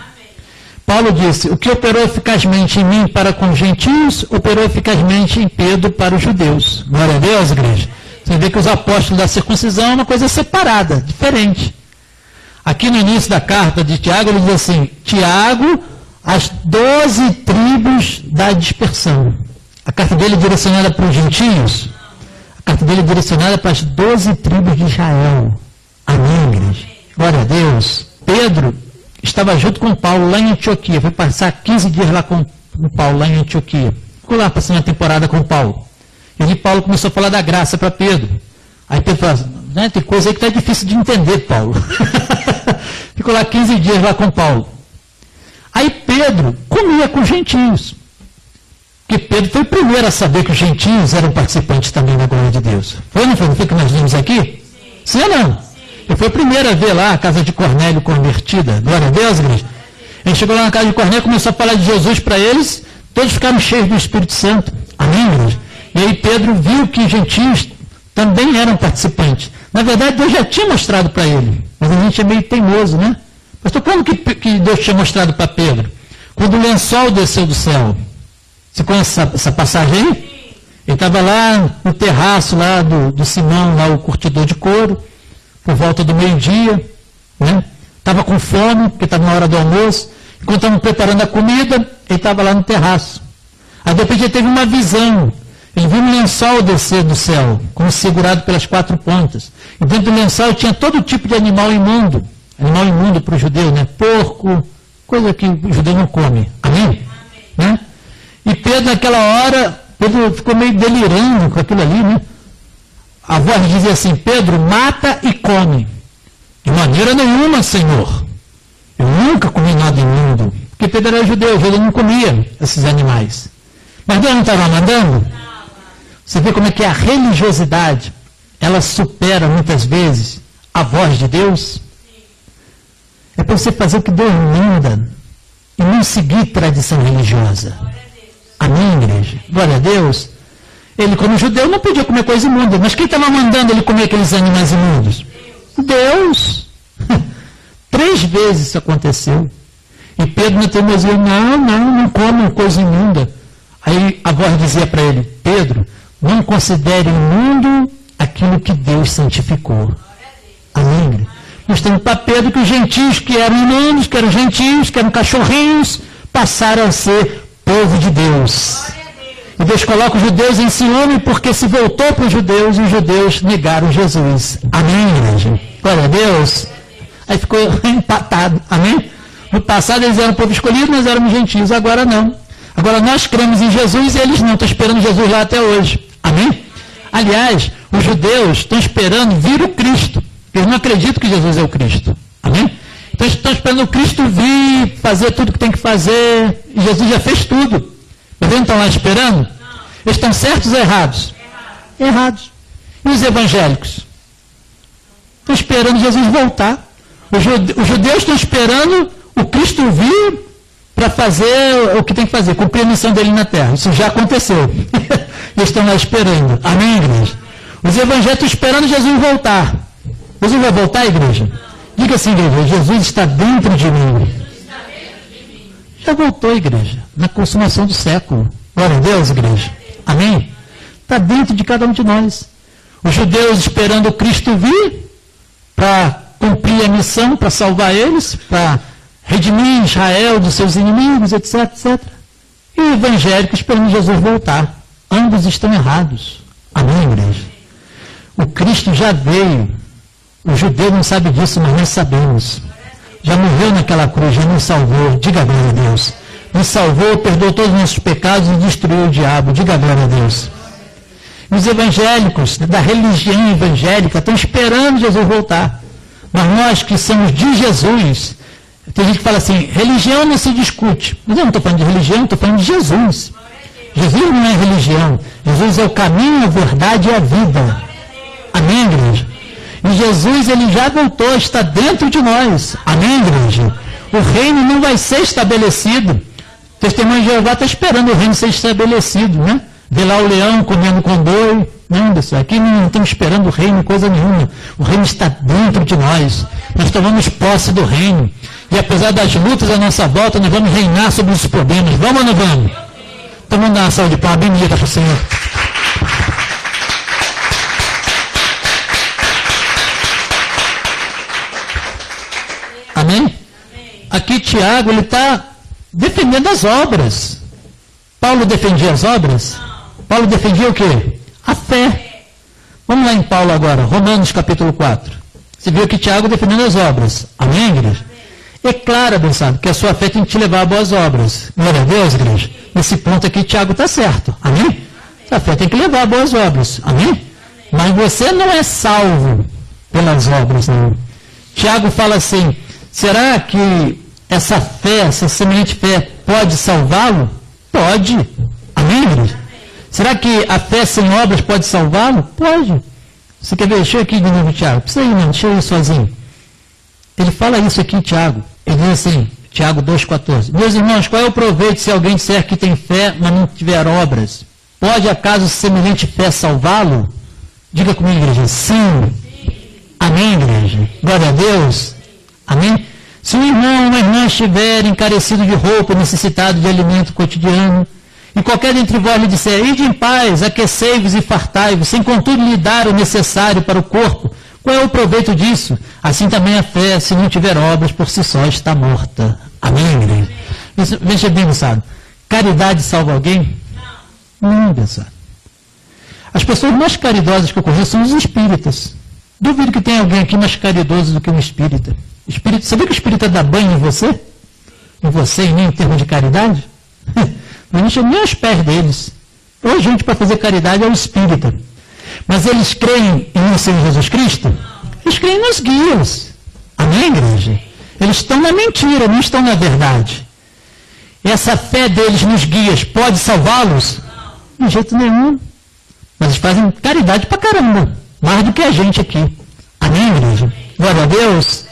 S2: Paulo disse, o que operou eficazmente em mim para com os gentios, operou eficazmente em Pedro para os judeus. Glória a Deus, igreja. Você vê que os apóstolos da circuncisão é uma coisa separada, diferente. Aqui no início da carta de Tiago, ele diz assim, Tiago, as 12 tribos da dispersão. A carta dele é direcionada para os gentios. A carta dele é direcionada para as 12 tribos de Israel. Amém, igreja? Glória a Deus. Pedro estava junto com Paulo lá em Antioquia. Foi passar 15 dias lá com Paulo, lá em Antioquia. Ficou lá passando a temporada com Paulo. E aí Paulo começou a falar da graça para Pedro. Aí Pedro falou, né, tem coisa aí que está difícil de entender, Paulo. Ficou lá 15 dias lá com Paulo. Aí Pedro comia com os gentios. Porque Pedro foi o primeiro a saber que os gentios eram participantes também da glória de Deus. Foi ou não foi? Não foi que nós vimos aqui? Sim ou não? Ele foi o primeiro a ver lá a casa de Cornélio convertida. Glória a Deus, igreja. Ele chegou lá na casa de Cornélio, começou a falar de Jesus para eles, todos ficaram cheios do Espírito Santo. Amém, igreja? E aí Pedro viu que os gentios também eram participantes. Na verdade, Deus já tinha mostrado para ele. Mas a gente é meio teimoso, né? Pastor, quando que Deus tinha mostrado para Pedro? Quando o lençol desceu do céu. Você conhece essa passagem aí? Ele estava lá no terraço lá do Simão, lá o curtidor de couro, por volta do meio-dia, né? Estava com fome, porque estava na hora do almoço. Enquanto estavam preparando a comida, ele estava lá no terraço. Aí depois ele teve uma visão. Ele viu um lençol descer do céu, como segurado pelas 4 pontas. E dentro do lençol tinha todo tipo de animal imundo. Animal imundo para o judeu, né? Porco, coisa que o judeu não come. Amém? Né? E Pedro, naquela hora, Pedro ficou meio delirando com aquilo ali, né? A voz dizia assim: Pedro, mata e come. De maneira nenhuma, Senhor. Eu nunca comi nada imundo. Porque Pedro era judeu, o judeu não comia esses animais. Mas Deus não estava mandando? Você vê como é que a religiosidade, ela supera muitas vezes a voz de Deus? É para você fazer o que Deus manda e não seguir tradição religiosa. Amém, igreja? Glória a Deus. Ele, como judeu, não podia comer coisa imunda. Mas quem estava mandando ele comer aqueles animais imundos? Deus. 3 vezes isso aconteceu. E Pedro na teimosia, não come coisa imunda. Aí a voz dizia para ele: Pedro, não considere imundo aquilo que Deus santificou. Amém? Mostrando para Pedro que os gentios que eram imundos, que eram gentios, que eram cachorrinhos, passaram a ser povo de Deus. E Deus coloca os judeus em ciúme porque se voltou para os judeus e os judeus negaram Jesus. Amém, igreja? Glória a Deus. Aí ficou empatado. Amém? No passado eles eram o povo escolhido, nós éramos gentios. Agora não. Agora nós cremos em Jesus e eles não. Estão esperando Jesus lá até hoje. Amém? Aliás, os judeus estão esperando vir o Cristo. Eles não acreditam que Jesus é o Cristo. Amém? Então eles estão esperando o Cristo vir, fazer tudo que tem que fazer. E Jesus já fez tudo. Eles não estão lá esperando? Não. Eles estão certos ou errados? Errados. E os evangélicos? Estão esperando Jesus voltar. Os judeus estão esperando o Cristo vir para fazer o que tem que fazer, cumprir a missão dele na terra. Isso já aconteceu. Eles estão lá esperando. Amém, igreja? Os evangélicos estão esperando Jesus voltar. Jesus vai voltar, igreja? Diga assim, igreja: Jesus está dentro de mim. Já voltou, igreja, na consumação do século. Glória a Deus, igreja. Amém? Está dentro de cada um de nós. Os judeus esperando o Cristo vir para cumprir a missão, para salvar eles, para redimir Israel dos seus inimigos, etc, etc. E o evangélico esperando Jesus voltar. Ambos estão errados. Amém, igreja? O Cristo já veio. O judeu não sabe disso, mas nós sabemos. Já morreu naquela cruz, já nos salvou. Diga glória a Deus. Nos salvou, perdoou todos os nossos pecados e destruiu o diabo. Diga glória a Deus. E os evangélicos, da religião evangélica, estão esperando Jesus voltar. Mas nós que somos de Jesus, tem gente que fala assim: religião não se discute. Mas eu não estou falando de religião, estou falando de Jesus. Jesus não é religião. Jesus é o caminho, a verdade e a vida. Amém, igreja? E Jesus, ele já voltou, está dentro de nós. Amém, igreja? O reino não vai ser estabelecido. O testemunho de Jeová está esperando o reino ser estabelecido, né? Vê lá o leão comendo com boi. Não, aqui não estamos esperando o reino, coisa nenhuma. O reino está dentro de nós. Nós tomamos posse do reino. E apesar das lutas à nossa volta, nós vamos reinar sobre os problemas. Vamos ou não vamos? Então vamos dar uma salva de palmas bem bonita para o Senhor. Amém? Aqui Tiago, ele está defendendo as obras. Paulo defendia as obras? Paulo defendia o quê? A fé. Vamos lá em Paulo agora, Romanos capítulo 4. Você viu que Tiago defendendo as obras. Amém, igreja? É claro, abençoado, que a sua fé tem que te levar a boas obras. Glória a Deus, igreja. Nesse ponto aqui, Tiago está certo. Amém? A fé tem que levar a boas obras. Amém? Mas você não é salvo pelas obras, não. Tiago fala assim: Será que essa fé, essa semente fé, pode salvá-lo? Pode. Amém, igreja? Será que a fé sem obras pode salvá-lo? Pode. Você quer ver? Deixa eu aqui de novo, Tiago. Precisa ir, não. Deixa eu ir sozinho. Ele fala isso aqui, Tiago. Ele diz assim, Tiago 2,14. Meus irmãos, qual é o proveito se alguém disser que tem fé, mas não tiver obras? Pode acaso semelhante fé salvá-lo? Diga comigo, igreja. Sim. Amém, igreja? Glória a Deus. Amém? Se um irmão ou uma irmã estiver encarecido de roupa, necessitado de alimento cotidiano, e qualquer dentre vós lhe disser, ide em paz, aquecei-vos e fartai-vos, sem contudo lhe dar o necessário para o corpo, qual é o proveito disso? Assim também a fé, se não tiver obras, por si só está morta. Amém, igreja? Veja bem, moçada. Caridade salva alguém? Não, moçada. As pessoas mais caridosas que eu conheço são os espíritas. Duvido que tenha alguém aqui mais caridoso do que um espírita. Você vê que o espírita dá banho em você? Em você e nem em termos de caridade? Não chega nem aos pés deles. Hoje, gente, para fazer caridade é o espírita. Mas eles creem em Senhor Jesus Cristo? Eles creem nos guias. Amém, igreja? Eles estão na mentira, não estão na verdade. Essa fé deles nos guias pode salvá-los? De jeito nenhum. Mas eles fazem caridade pra caramba. Mais do que a gente aqui. Amém, igreja? Glória a Deus.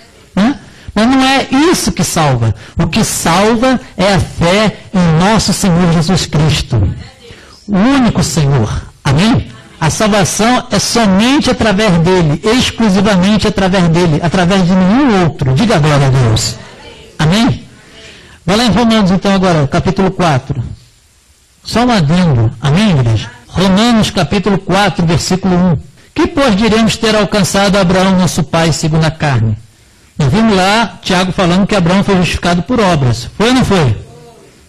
S2: Mas não é isso que salva. O que salva é a fé em nosso Senhor Jesus Cristo. O único Senhor. Amém? A salvação é somente através dele, exclusivamente através dele, através de nenhum outro. Diga glória a Deus. Amém? Vai lá em Romanos então agora, capítulo 4. Só um adendo. Amém, igreja? Romanos capítulo 4, versículo 1. Que, pois, diremos ter alcançado Abraão, nosso pai, segundo a carne? Nós vimos lá, Tiago falando que Abraão foi justificado por obras. Foi ou não foi?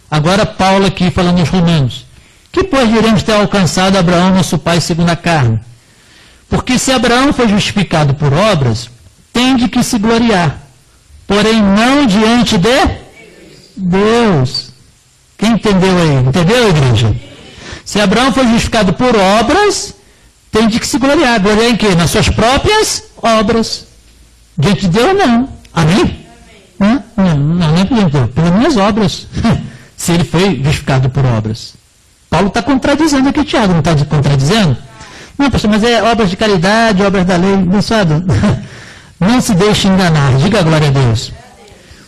S2: Agora Paulo aqui falando aos Romanos. Que, pois, diremos ter alcançado Abraão, nosso pai, segundo a carne? Porque se Abraão foi justificado por obras, tem de que se gloriar. Porém, não diante de Deus. Quem entendeu aí? Entendeu, igreja? Se Abraão foi justificado por obras, tem de que se gloriar. Gloriar em quê? Nas suas próprias obras. Diante de Deus, não. Amém? Não é diante de Deus. Pelas minhas obras. Se ele foi justificado por obras. Paulo está contradizendo aqui, Tiago, não está contradizendo? Não, pastor, mas é obras de caridade, obras da lei. Não se deixe enganar. Diga a glória a Deus.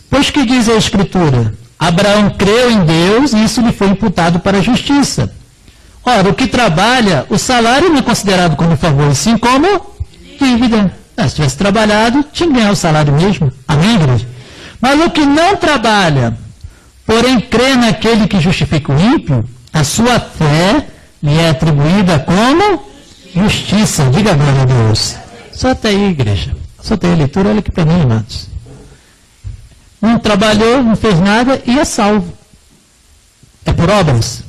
S2: Pois que diz a Escritura? Abraão creu em Deus e isso lhe foi imputado para a justiça. Ora, o que trabalha, o salário não é considerado como favor, e sim como dívida. Se tivesse trabalhado, tinha que ganhar o salário mesmo. Amém, igreja? Mas o que não trabalha, porém crê naquele que justifica o ímpio, a sua fé lhe é atribuída como justiça. Diga glória a Deus. Só até aí, igreja. Só até aí a leitura, olha aqui para mim, amados. Não trabalhou, não fez nada e é salvo. É por obras?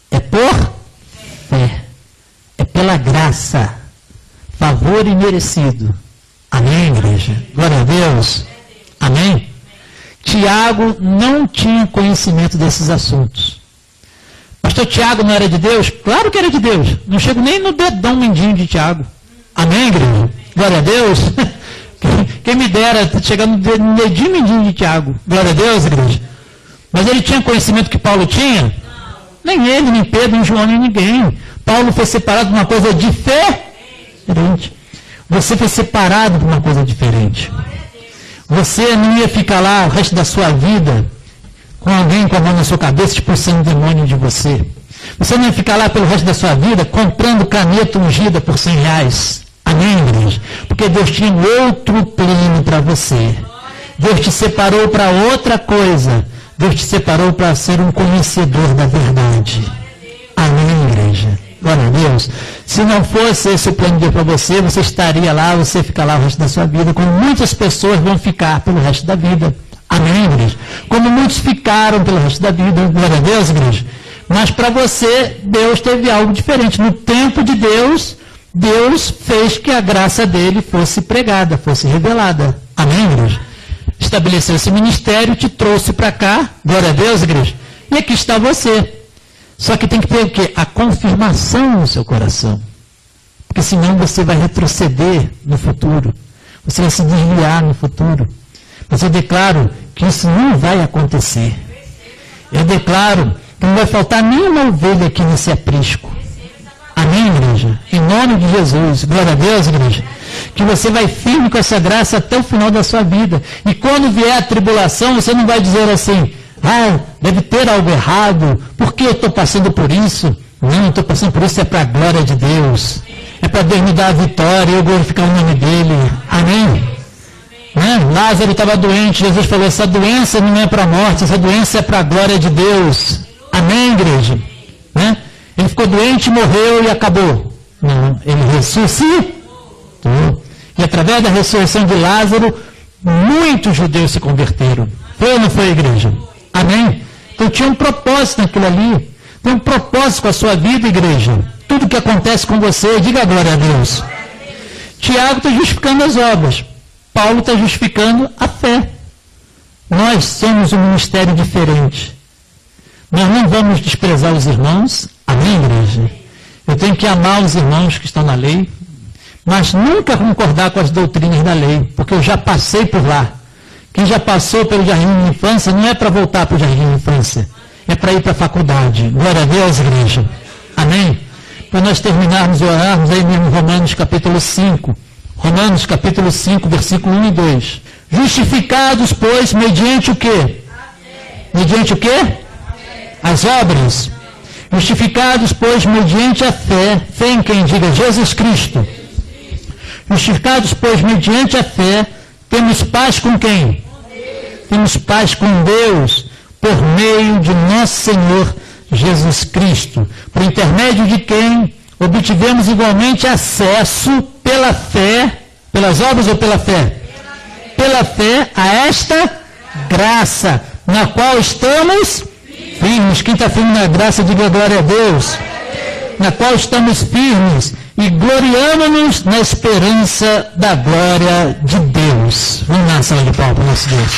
S2: É por fé. É pela graça. Favor imerecido. Amém, igreja? Glória a Deus. Amém? Tiago não tinha conhecimento desses assuntos. Pastor Tiago não era de Deus? Claro que era de Deus. Não chego nem no dedão mindinho de Tiago. Amém, igreja? Glória a Deus. Quem me dera chegar no dedinho mindinho de Tiago. Glória a Deus, igreja. Mas ele tinha conhecimento que Paulo tinha? Nem ele, nem Pedro, nem João, nem ninguém. Paulo foi separado de uma coisa diferente. Você foi separado de uma coisa diferente. Você não ia ficar lá o resto da sua vida com alguém com a mão na sua cabeça expulsando o demônio de você. Você não ia ficar lá pelo resto da sua vida comprando caneta ungida por R$100. Amém, igreja? Porque Deus tinha outro plano para você. Deus te separou para outra coisa. Deus te separou para ser um conhecedor da verdade. Amém, igreja? Glória a Deus. Se não fosse esse o plano de Deus para você, você estaria lá, você fica lá o resto da sua vida, como muitas pessoas vão ficar pelo resto da vida. Amém, igreja? Como muitos ficaram pelo resto da vida. Glória a Deus, igreja? Mas para você, Deus teve algo diferente. No tempo de Deus, Deus fez que a graça dele fosse pregada, fosse revelada. Amém, igreja? Estabeleceu esse ministério, te trouxe para cá. Glória a Deus, igreja? E aqui está você. Só que tem que ter o quê? A confirmação no seu coração. Porque senão você vai retroceder no futuro. Você vai se desviar no futuro. Mas eu declaro que isso não vai acontecer. Eu declaro que não vai faltar nenhuma ovelha aqui nesse aprisco. Amém, igreja? Em nome de Jesus. Glória a Deus, igreja. Que você vai firme com essa graça até o final da sua vida. E quando vier a tribulação, você não vai dizer assim, deve ter algo errado, por que eu estou passando por isso? Não, estou passando por isso, é para a glória de Deus. É para Deus me dar a vitória e eu glorificar o nome dele. Amém? Lázaro estava doente, Jesus falou, essa doença não é para a morte, essa doença é para a glória de Deus. Amém, igreja? Ele ficou doente, morreu e acabou. Não, ele ressuscitou. E através da ressurreição de Lázaro, muitos judeus se converteram. Foi ou não foi, igreja? Amém? Então tinha um propósito naquilo ali. Tem um propósito com a sua vida, igreja. Tudo que acontece com você, diga glória a Deus. Tiago está justificando as obras. Paulo está justificando a fé. Nós somos um ministério diferente. Nós não vamos desprezar os irmãos. Amém, igreja? Eu tenho que amar os irmãos que estão na lei, mas nunca concordar com as doutrinas da lei, porque eu já passei por lá. Quem já passou pelo jardim de infância não é para voltar para o jardim de infância, é para ir para a faculdade. Glória a Deus, igreja. Amém? Para nós terminarmos e orarmos aí mesmo Romanos capítulo 5. Romanos capítulo 5, versículo 1 e 2. Justificados, pois, mediante o quê? Mediante o quê? As obras. Justificados, pois, mediante a fé. Fé em quem? Diga, Jesus Cristo. Justificados, pois, mediante a fé, temos paz com quem? Temos paz com Deus, por meio de nosso Senhor Jesus Cristo, por intermédio de quem obtivemos igualmente acesso pela fé, pelas obras ou pela fé? Pela fé a esta graça, na qual estamos firmes. Quem está firme na graça, diga glória a Deus. Na qual estamos firmes e gloriamos-nos na esperança da glória de Deus. Vamos lá, salva de palmas para o nosso Deus.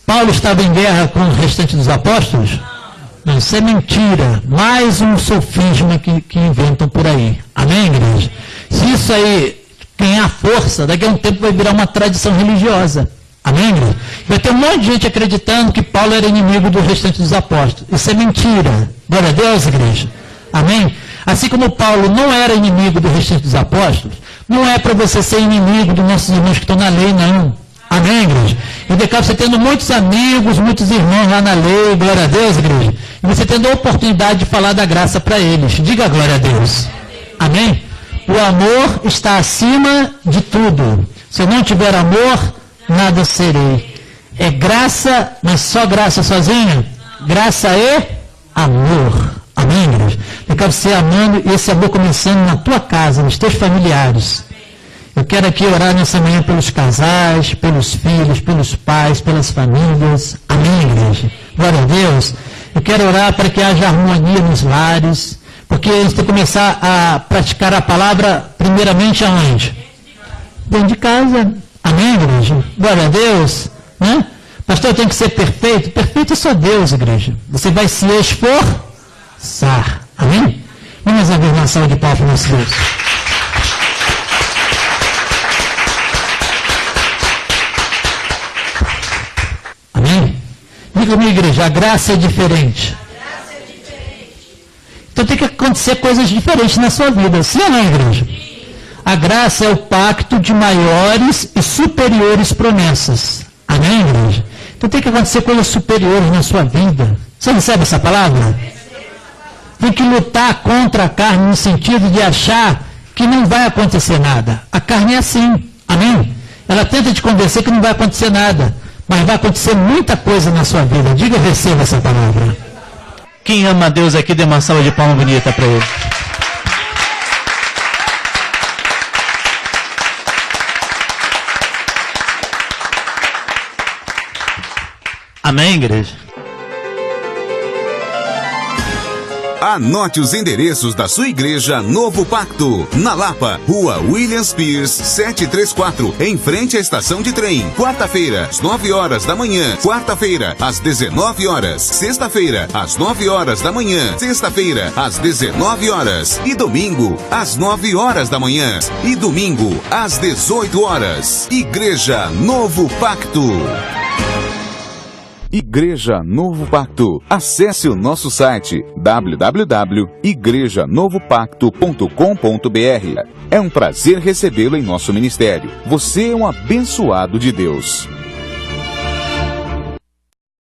S2: Paulo estava em guerra com o restante dos apóstolos? Não, isso é mentira. Mais um sofisma que inventam por aí. Amém, igreja? Se isso aí ganhar força, daqui a um tempo vai virar uma tradição religiosa. Amém, igreja? Vai ter um monte de gente acreditando que Paulo era inimigo do restante dos apóstolos. Isso é mentira. Glória a Deus, igreja. Amém? Assim como Paulo não era inimigo do restante dos apóstolos, não é para você ser inimigo dos nossos irmãos que estão na lei, não. Amém, igreja? E daqui a você tendo muitos amigos, muitos irmãos lá na lei, glória a Deus, igreja. E você tendo a oportunidade de falar da graça para eles. Diga glória a Deus. Amém? O amor está acima de tudo. Se eu não tiver amor, nada serei. É graça, mas só graça sozinha? Graça e amor. Amém, igreja? Daqui a você amando e esse amor começando na tua casa, nos teus familiares. Eu quero aqui orar nessa manhã pelos casais, pelos filhos, pelos pais, pelas famílias. Amém, igreja? Glória a Deus. Eu quero orar para que haja harmonia nos lares, porque a gente tem que começar a praticar a palavra primeiramente aonde? Dentro de casa. Amém, igreja? Glória a Deus. Né? Pastor, tem que ser perfeito. Perfeito é só Deus, igreja. Você vai se esforçar. Amém? Vamos abrir uma salva de palmas para o nosso Deus. Amém? Diga comigo, igreja, a graça é diferente. Então tem que acontecer coisas diferentes na sua vida. Sim ou não, igreja? A graça é o pacto de maiores e superiores promessas. Amém, igreja? Então tem que acontecer coisas superiores na sua vida. Você recebe essa palavra? Tem que lutar contra a carne no sentido de achar que não vai acontecer nada. A carne é assim. Amém? Ela tenta te convencer que não vai acontecer nada. Mas vai acontecer muita coisa na sua vida. Diga, receba essa palavra. Quem ama a Deus aqui, dê uma salva de palma bonita para ele. Amém, igreja?
S1: Anote os endereços da sua igreja Novo Pacto. Na Lapa, Rua Williams Pierce, 734, em frente à estação de trem. Quarta-feira, às 9 horas da manhã. Quarta-feira, às 19 horas. Sexta-feira, às 9 horas da manhã. Sexta-feira, às 19 horas. E domingo, às 9 horas da manhã. E domingo, às 18 horas. Igreja Novo Pacto. Igreja Novo Pacto. Acesse o nosso site www.igrejanovopacto.com.br. É um prazer recebê-lo em nosso ministério. Você é um abençoado de Deus.